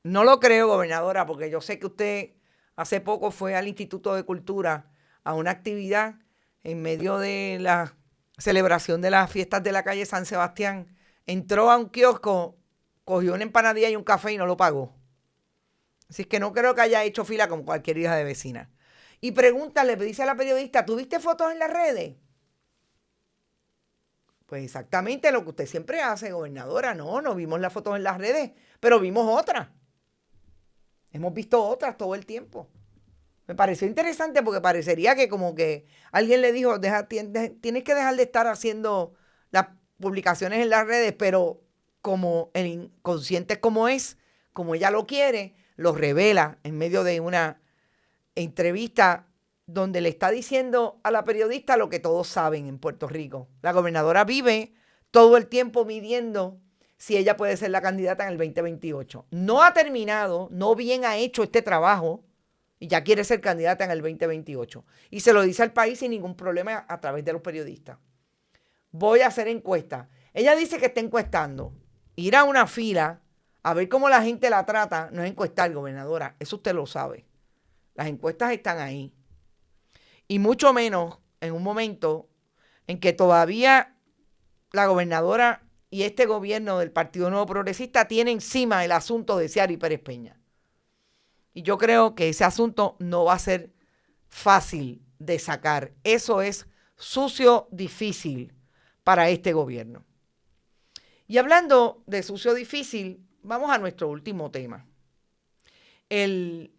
No lo creo, gobernadora, porque yo sé que usted hace poco fue al Instituto de Cultura a una actividad en medio de la celebración de las fiestas de la calle San Sebastián. Entró a un kiosco, cogió una empanadilla y un café y no lo pagó. Así que no creo que haya hecho fila como cualquier hija de vecina. Y pregúntale, dice a la periodista, ¿tuviste fotos en las redes? Pues exactamente lo que usted siempre hace, gobernadora. No vimos las fotos en las redes, pero vimos otras. Hemos visto otras todo el tiempo. Me pareció interesante porque parecería que como que alguien le dijo, tienes que dejar de estar haciendo las publicaciones en las redes, pero como el inconsciente como es, como ella lo quiere, lo revela en medio de una entrevista donde le está diciendo a la periodista lo que todos saben en Puerto Rico. La gobernadora vive todo el tiempo midiendo si ella puede ser la candidata en el 2028. No ha terminado, no bien ha hecho este trabajo y ya quiere ser candidata en el 2028. Y se lo dice al país sin ningún problema a través de los periodistas. Voy a hacer encuestas. Ella dice que está encuestando. Ir a una fila a ver cómo la gente la trata no es encuestar, gobernadora. Eso usted lo sabe. Las encuestas están ahí. Y mucho menos en un momento en que todavía la gobernadora y este gobierno del Partido Nuevo Progresista tiene encima el asunto de Ciary Pérez Peña. Y yo creo que ese asunto no va a ser fácil de sacar. Eso es sucio, difícil para este gobierno. Y hablando de sucio, difícil, vamos a nuestro último tema. El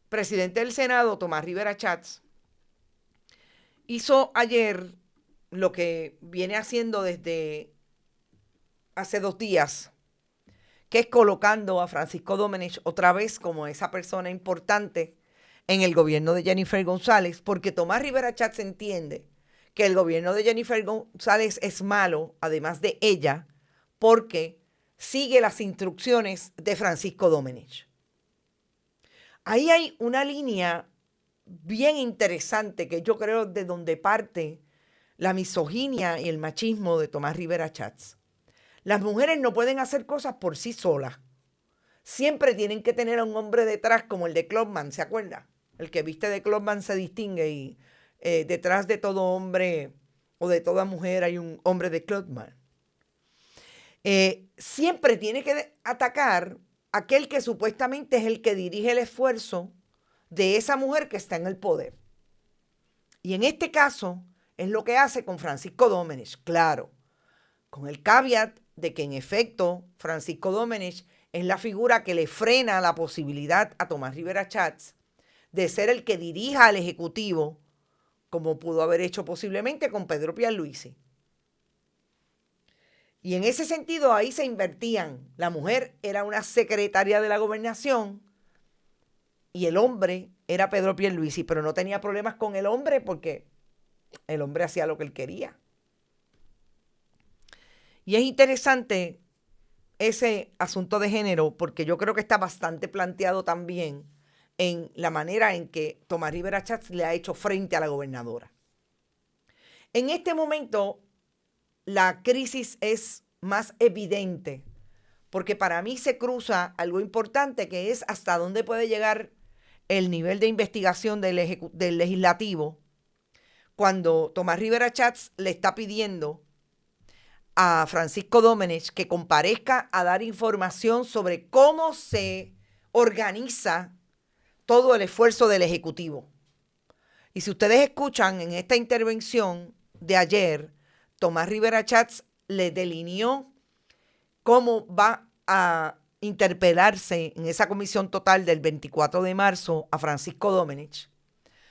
presidente del Senado, Tomás Rivera Schatz, hizo ayer lo que viene haciendo desde hace 2 días, que es colocando a Francisco Domenech otra vez como esa persona importante en el gobierno de Jennifer González, porque Tomás Rivera Schatz entiende que el gobierno de Jennifer González es malo, además de ella, porque sigue las instrucciones de Francisco Domenech. Ahí hay una línea bien interesante que yo creo de donde parte la misoginia y el machismo de Tomás Rivera Schatz. Las mujeres no pueden hacer cosas por sí solas. Siempre tienen que tener a un hombre detrás como el de Clubman, ¿se acuerda? El que viste de Clubman se distingue y detrás de todo hombre o de toda mujer hay un hombre de Clubman. Siempre tiene que atacar a aquel que supuestamente es el que dirige el esfuerzo de esa mujer que está en el poder. Y en este caso es lo que hace con Francisco Domenech, claro, con el caveat de que en efecto Francisco Domenech es la figura que le frena la posibilidad a Tomás Rivera Schatz de ser el que dirija al Ejecutivo, como pudo haber hecho posiblemente con Pedro Pierluisi. Y en ese sentido ahí se invertían. La mujer era una secretaria de la gobernación y el hombre era Pedro Pierluisi, pero no tenía problemas con el hombre porque el hombre hacía lo que él quería. Y es interesante ese asunto de género porque yo creo que está bastante planteado también en la manera en que Tomás Rivera Schatz le ha hecho frente a la gobernadora. En este momento la crisis es más evidente porque para mí se cruza algo importante que es hasta dónde puede llegar el nivel de investigación del legislativo cuando Tomás Rivera Chats le está pidiendo a Francisco Domenech que comparezca a dar información sobre cómo se organiza todo el esfuerzo del Ejecutivo. Y si ustedes escuchan en esta intervención de ayer, Tomás Rivera Chats le delineó cómo va a interpelarse en esa comisión total del 24 de marzo a Francisco Domenech,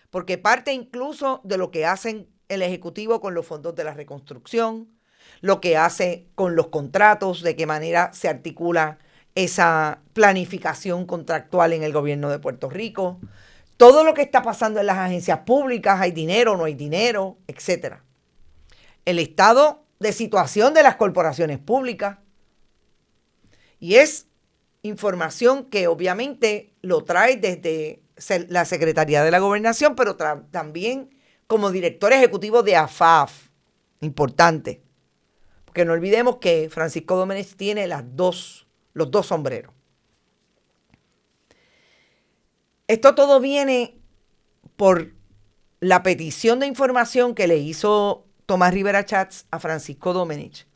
porque parte incluso de lo que hacen el Ejecutivo con los fondos de la reconstrucción, lo que hace con los contratos, de qué manera se articula esa planificación contractual en el gobierno de Puerto Rico, todo lo que está pasando en las agencias públicas, hay dinero, no hay dinero, etc. El estado de situación de las corporaciones públicas. Y es información que obviamente lo trae desde la Secretaría de la Gobernación, pero también como director ejecutivo de AFAF. Importante. Porque no olvidemos que Francisco Domenech tiene los dos sombreros. Esto todo viene por la petición de información que le hizo Tomás Rivera Chats a Francisco Domenech.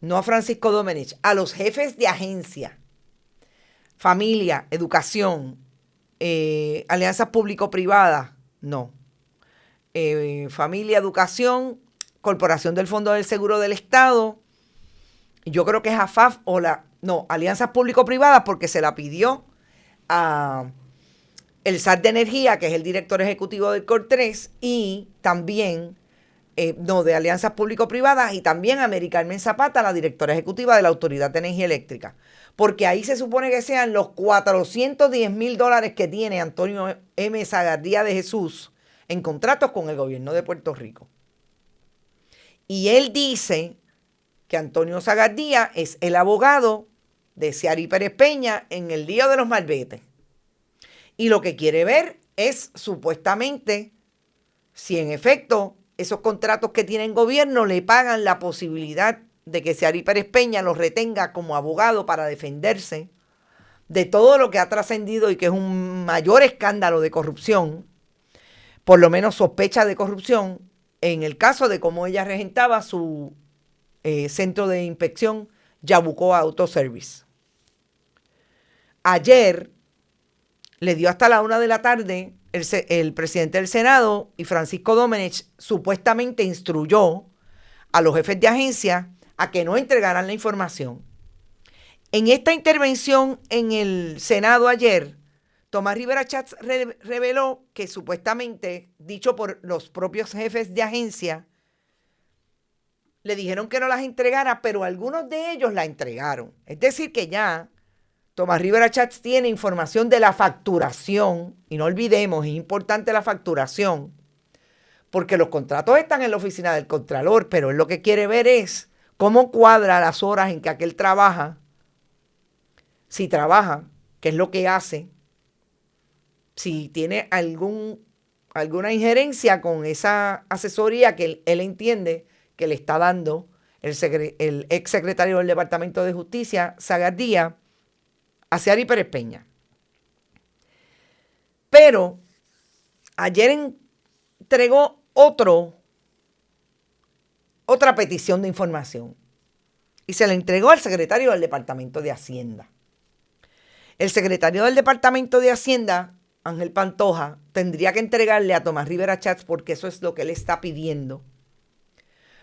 No a Francisco Domenech, a los jefes de agencia, familia, educación, alianzas público-privadas, no. Familia, educación, Corporación del Fondo del Seguro del Estado, yo creo que es AFAF alianzas público-privadas, porque se la pidió a el SAR de Energía, que es el director ejecutivo del COR3, y también, de alianzas público-privadas, y también a América Carmen Zapata, la directora ejecutiva de la Autoridad de Energía Eléctrica, porque ahí se supone que sean los $410,000 que tiene Antonio M. Zagardía de Jesús en contratos con el gobierno de Puerto Rico. Y él dice que Antonio Zagardía es el abogado de Ciari Pérez Peña en el lío de los malbetes. Y lo que quiere ver es supuestamente si en efecto esos contratos que tiene el gobierno le pagan la posibilidad de que Ciari Pérez Peña los retenga como abogado para defenderse de todo lo que ha trascendido y que es un mayor escándalo de corrupción, por lo menos sospecha de corrupción, en el caso de cómo ella regentaba su centro de inspección Yabucoa Auto Service. Ayer le dio hasta la 1 de la tarde el presidente del Senado, y Francisco Domenech supuestamente instruyó a los jefes de agencia a que no entregaran la información. En esta intervención en el Senado ayer, Tomás Rivera Chats reveló que supuestamente, dicho por los propios jefes de agencia, le dijeron que no las entregara, pero algunos de ellos la entregaron. Es decir, que ya Tomás Rivera Chats tiene información de la facturación, y no olvidemos, es importante la facturación, porque los contratos están en la oficina del Contralor, pero él lo que quiere ver es cómo cuadra las horas en que aquel trabaja, si trabaja, qué es lo que hace, si tiene alguna injerencia con esa asesoría que él entiende que le está dando el ex secretario del Departamento de Justicia, Zagardía, a Ciari Pérez Peña. Pero ayer entregó otra petición de información, y se la entregó al secretario del Departamento de Hacienda. El secretario del Departamento de Hacienda, Ángel Pantoja, tendría que entregarle a Tomás Rivera Chats, porque eso es lo que él está pidiendo,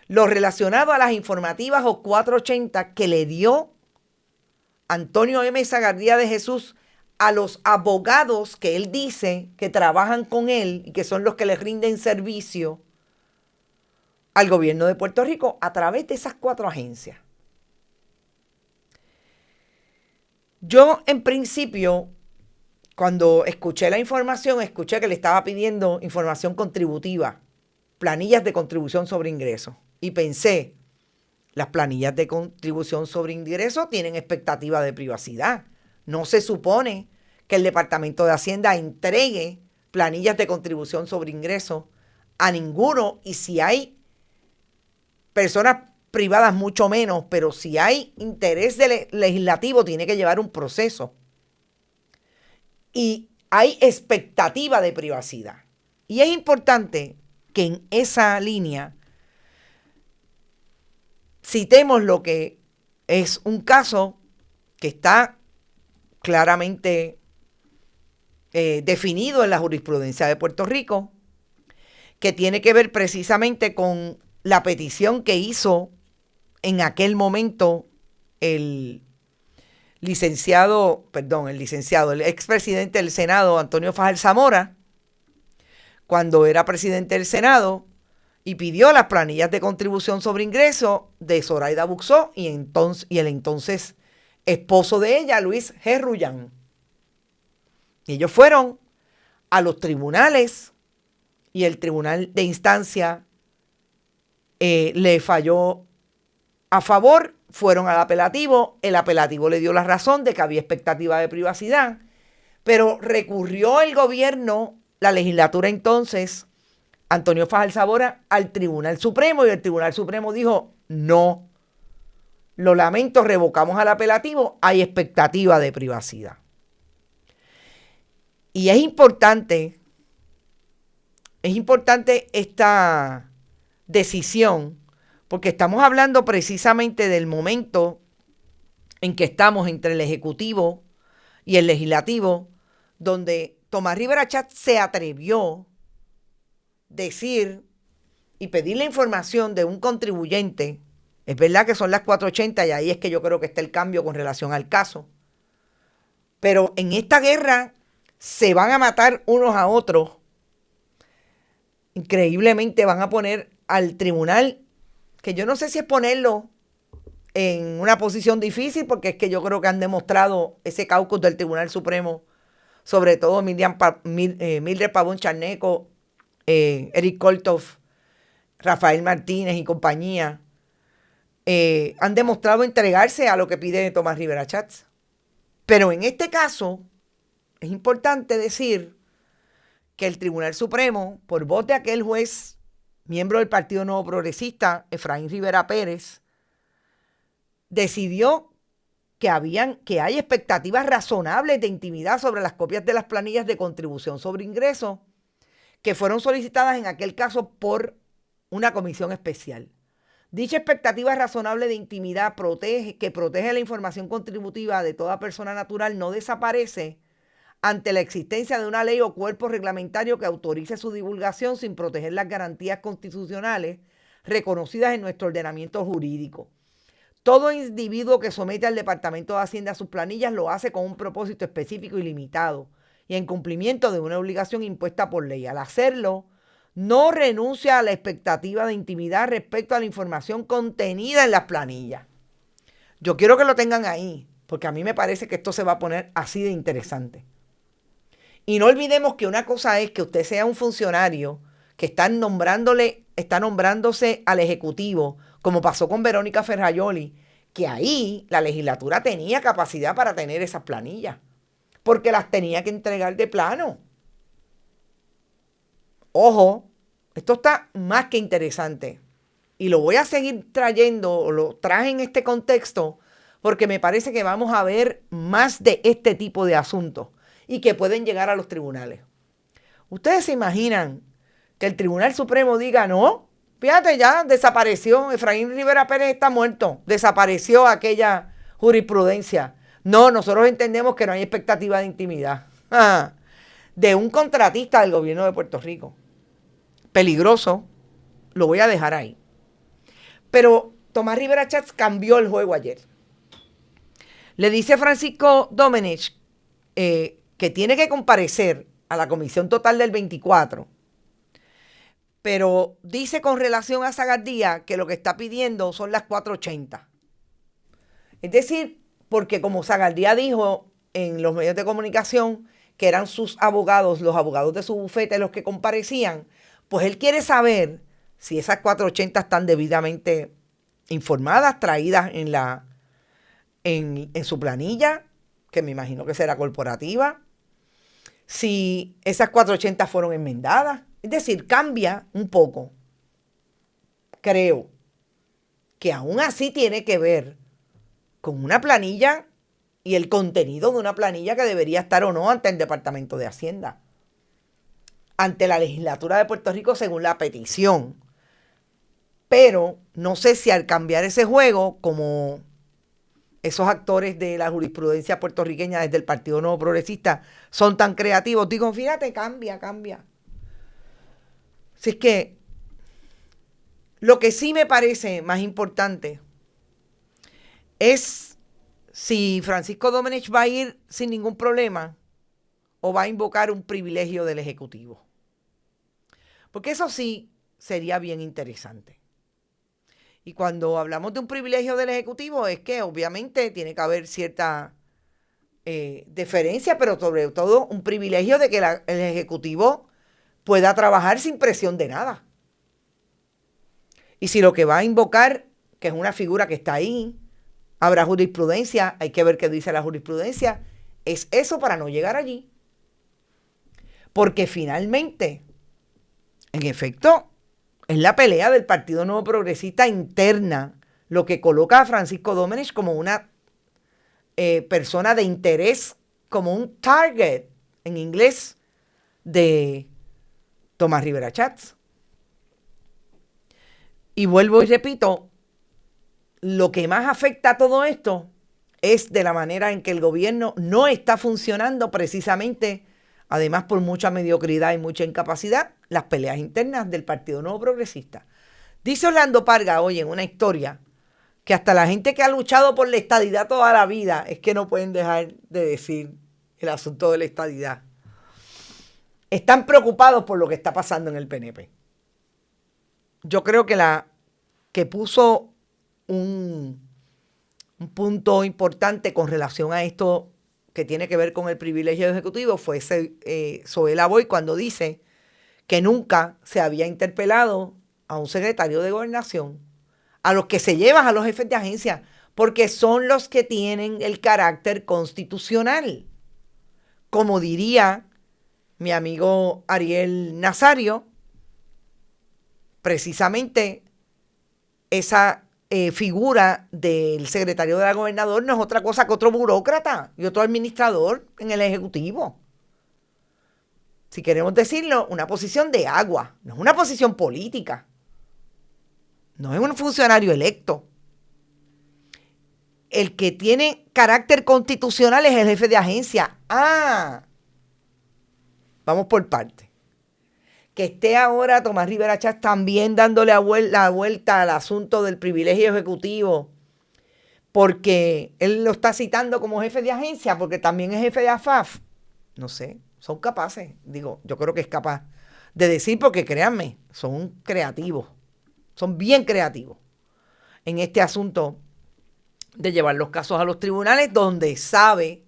lo relacionado a las informativas o 480 que le dio Antonio M. Zagardía de Jesús a los abogados que él dice que trabajan con él y que son los que le rinden servicio al gobierno de Puerto Rico a través de esas 4 agencias. Yo, en principio, cuando escuché la información, escuché que le estaba pidiendo información contributiva, planillas de contribución sobre ingresos, y pensé, las planillas de contribución sobre ingresos tienen expectativa de privacidad. No se supone que el Departamento de Hacienda entregue planillas de contribución sobre ingresos a ninguno, y si hay personas privadas mucho menos, pero si hay interés legislativo tiene que llevar un proceso. Y hay expectativa de privacidad. Y es importante que en esa línea citemos lo que es un caso que está claramente definido en la jurisprudencia de Puerto Rico, que tiene que ver precisamente con la petición que hizo en aquel momento el expresidente del Senado, Antonio Fajardo Zamora, cuando era presidente del Senado, y pidió las planillas de contribución sobre ingresos de Zoraida Buxó y el entonces esposo de ella, Luis G. Rullán. Y ellos fueron a los tribunales y el tribunal de instancia le falló a favor, fueron al apelativo, el apelativo le dio la razón de que había expectativa de privacidad, pero recurrió el gobierno, la legislatura entonces, Antonio Fajardo Zamora, al Tribunal Supremo, y el Tribunal Supremo dijo, no, lo lamento, revocamos al apelativo, hay expectativa de privacidad. Y es importante esta decisión, porque estamos hablando precisamente del momento en que estamos entre el Ejecutivo y el Legislativo, donde Tomás Rivera Chatz se atrevió a decir y pedir la información de un contribuyente. Es verdad que son las 4:80 y ahí es que yo creo que está el cambio con relación al caso. Pero en esta guerra se van a matar unos a otros. Increíblemente van a poner al tribunal, que yo no sé si es ponerlo en una posición difícil, porque es que yo creo que han demostrado ese caucus del Tribunal Supremo, sobre todo Mildred Pavón Charneco, Eric Kolthoff, Rafael Martínez y compañía, han demostrado entregarse a lo que pide Tomás Rivera Chatz. Pero en este caso es importante decir que el Tribunal Supremo, por voz de aquel juez, miembro del Partido Nuevo Progresista, Efraín Rivera Pérez, decidió que hay expectativas razonables de intimidad sobre las copias de las planillas de contribución sobre ingresos que fueron solicitadas en aquel caso por una comisión especial. Dicha expectativa razonable de intimidad que protege la información contributiva de toda persona natural no desaparece ante la existencia de una ley o cuerpo reglamentario que autorice su divulgación sin proteger las garantías constitucionales reconocidas en nuestro ordenamiento jurídico. Todo individuo que somete al Departamento de Hacienda sus planillas lo hace con un propósito específico y limitado y en cumplimiento de una obligación impuesta por ley. Al hacerlo, no renuncia a la expectativa de intimidad respecto a la información contenida en las planillas. Yo quiero que lo tengan ahí, porque a mí me parece que esto se va a poner así de interesante. Y no olvidemos que una cosa es que usted sea un funcionario que está nombrándose al Ejecutivo, como pasó con Verónica Ferrajoli, que ahí la legislatura tenía capacidad para tener esas planillas, porque las tenía que entregar de plano. Ojo, esto está más que interesante y lo voy a seguir trayendo, lo traje en este contexto, porque me parece que vamos a ver más de este tipo de asuntos y que pueden llegar a los tribunales. ¿Ustedes se imaginan que el Tribunal Supremo diga no? Fíjate, ya desapareció, Efraín Rivera Pérez está muerto, desapareció aquella jurisprudencia. No, nosotros entendemos que no hay expectativa de intimidad. De un contratista del gobierno de Puerto Rico. Peligroso, lo voy a dejar ahí. Pero Tomás Rivera Chatz cambió el juego ayer. Le dice Francisco Domenech que tiene que comparecer a la comisión total del 24, pero dice con relación a Sagardía que lo que está pidiendo son las 4:80. Es decir, porque como Sagardía dijo en los medios de comunicación que eran sus abogados, los abogados de su bufete los que comparecían, pues él quiere saber si esas 4:80 están debidamente informadas, traídas en su planilla, que me imagino que será corporativa, si esas 4:80 fueron enmendadas. Es decir, cambia un poco. Creo que aún así tiene que ver con una planilla y el contenido de una planilla que debería estar o no ante el Departamento de Hacienda. ante la legislatura de Puerto Rico según la petición. Pero no sé si al cambiar ese juego, como esos actores de la jurisprudencia puertorriqueña desde el Partido Nuevo Progresista son tan creativos, digo, fíjate, cambia. Así es que lo que sí me parece más importante es si Francisco Domenech va a ir sin ningún problema o va a invocar un privilegio del Ejecutivo. Porque eso sí sería bien interesante. Y cuando hablamos de un privilegio del Ejecutivo es que obviamente tiene que haber cierta deferencia, pero sobre todo un privilegio de que el Ejecutivo pueda trabajar sin presión de nada. Y si lo que va a invocar, que es una figura que está ahí, habrá jurisprudencia, hay que ver qué dice la jurisprudencia, es eso para no llegar allí. Porque finalmente, en efecto, es la pelea del Partido Nuevo Progresista interna lo que coloca a Francisco Domenech como una persona de interés, como un target, en inglés, de Tomás Rivera Schatz. Y vuelvo y repito, lo que más afecta a todo esto es de la manera en que el gobierno no está funcionando precisamente, además por mucha mediocridad y mucha incapacidad, las peleas internas del Partido Nuevo Progresista. Dice Orlando Parga hoy en una historia que hasta la gente que ha luchado por la estadidad toda la vida es que no pueden dejar de decir el asunto de la estadidad. Están preocupados por lo que está pasando en el PNP. Yo creo que puso un punto importante con relación a esto que tiene que ver con el privilegio ejecutivo fue Zoela Boy cuando dice que nunca se había interpelado a un secretario de Gobernación, a los que se llevan a los jefes de agencia, porque son los que tienen el carácter constitucional. Como diría mi amigo Ariel Nazario, precisamente esa figura del secretario de la gobernador no es otra cosa que otro burócrata y otro administrador en el Ejecutivo. Si queremos decirlo, una posición de agua, no es una posición política, no es un funcionario electo. El que tiene carácter constitucional es el jefe de agencia. Vamos por partes. Que esté ahora Tomás Rivera Schatz también dándole la vuelta al asunto del privilegio ejecutivo, porque él lo está citando como jefe de agencia, porque también es jefe de AFAF. No sé, son capaces, yo creo que es capaz de decir, porque créanme, son creativos, son bien creativos en este asunto de llevar los casos a los tribunales, donde sabe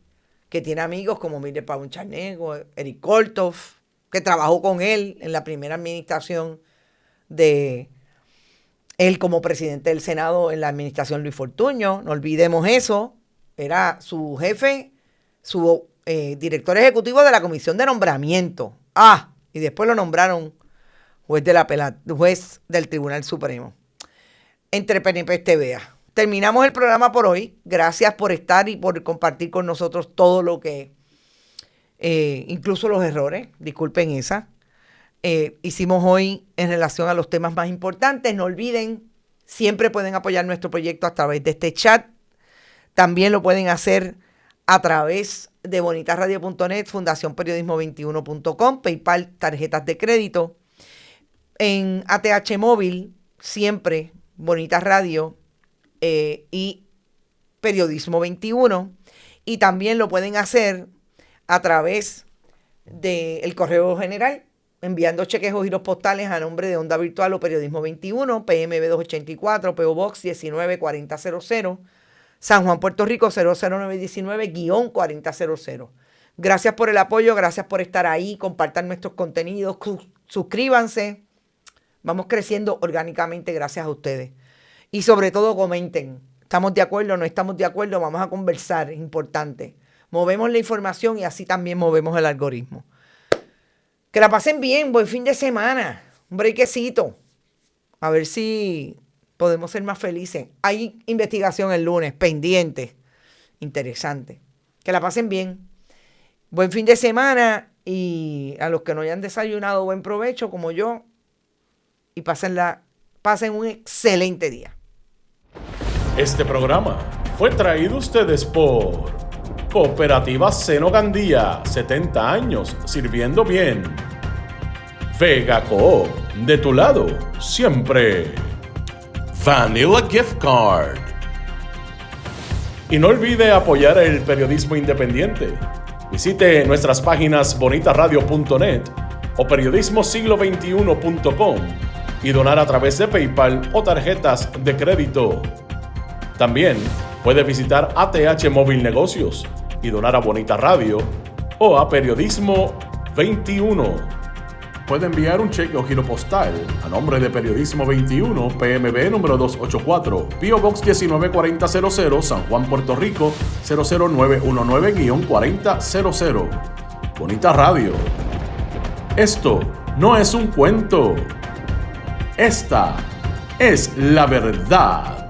que tiene amigos como Mire Pavón Charnego, Eric Kolthoff, que trabajó con él en la primera administración de él como presidente del Senado en la administración Luis Fortuño. No olvidemos eso. Era su jefe, su director ejecutivo de la Comisión de Nombramiento. Y después lo nombraron juez del Tribunal Supremo. Entre PNP TVA. Terminamos el programa por hoy. Gracias por estar y por compartir con nosotros todo lo que incluso los errores, disculpen esa, hicimos hoy en relación a los temas más importantes. No olviden, siempre pueden apoyar nuestro proyecto a través de este chat. También lo pueden hacer a través de bonitasradio.net, fundacionperiodismo21.com, PayPal, tarjetas de crédito. En ATH Móvil, siempre Bonitas Radio y Periodismo 21. Y también lo pueden hacer a través del correo general, enviando cheques o giros postales a nombre de Onda Virtual o Periodismo 21, PMB 284, PO Box 194000, San Juan, Puerto Rico 00919-4000. Gracias por el apoyo, gracias por estar ahí, compartan nuestros contenidos, suscríbanse. Vamos creciendo orgánicamente gracias a ustedes. Y sobre todo comenten. ¿Estamos de acuerdo? ¿No estamos de acuerdo? Vamos a conversar, es importante. Movemos la información y así también movemos el algoritmo. Que la pasen bien, buen fin de semana, un brequecito. A ver si podemos ser más felices. Hay investigación el lunes, pendiente, interesante. Que la pasen bien. Buen fin de semana Y a los que no hayan desayunado, buen provecho como yo. Y pasen un excelente día. Este programa fue traído a ustedes por Cooperativa Seno Gandía, 70 años sirviendo bien. Vega Coop, de tu lado, siempre. Vanilla Gift Card. Y no olvide apoyar el periodismo independiente. Visite nuestras páginas bonitasradio.net o periodismosiglo21.com y donar a través de PayPal o tarjetas de crédito. También puede visitar ATH Móvil Negocios y donar a Bonita Radio o a Periodismo 21. Puede enviar un cheque o giro postal a nombre de Periodismo 21, PMB número 284, P.O. Box 194000, San Juan, Puerto Rico, 00919-4000. Bonita Radio. Esto no es un cuento. Esta es la verdad.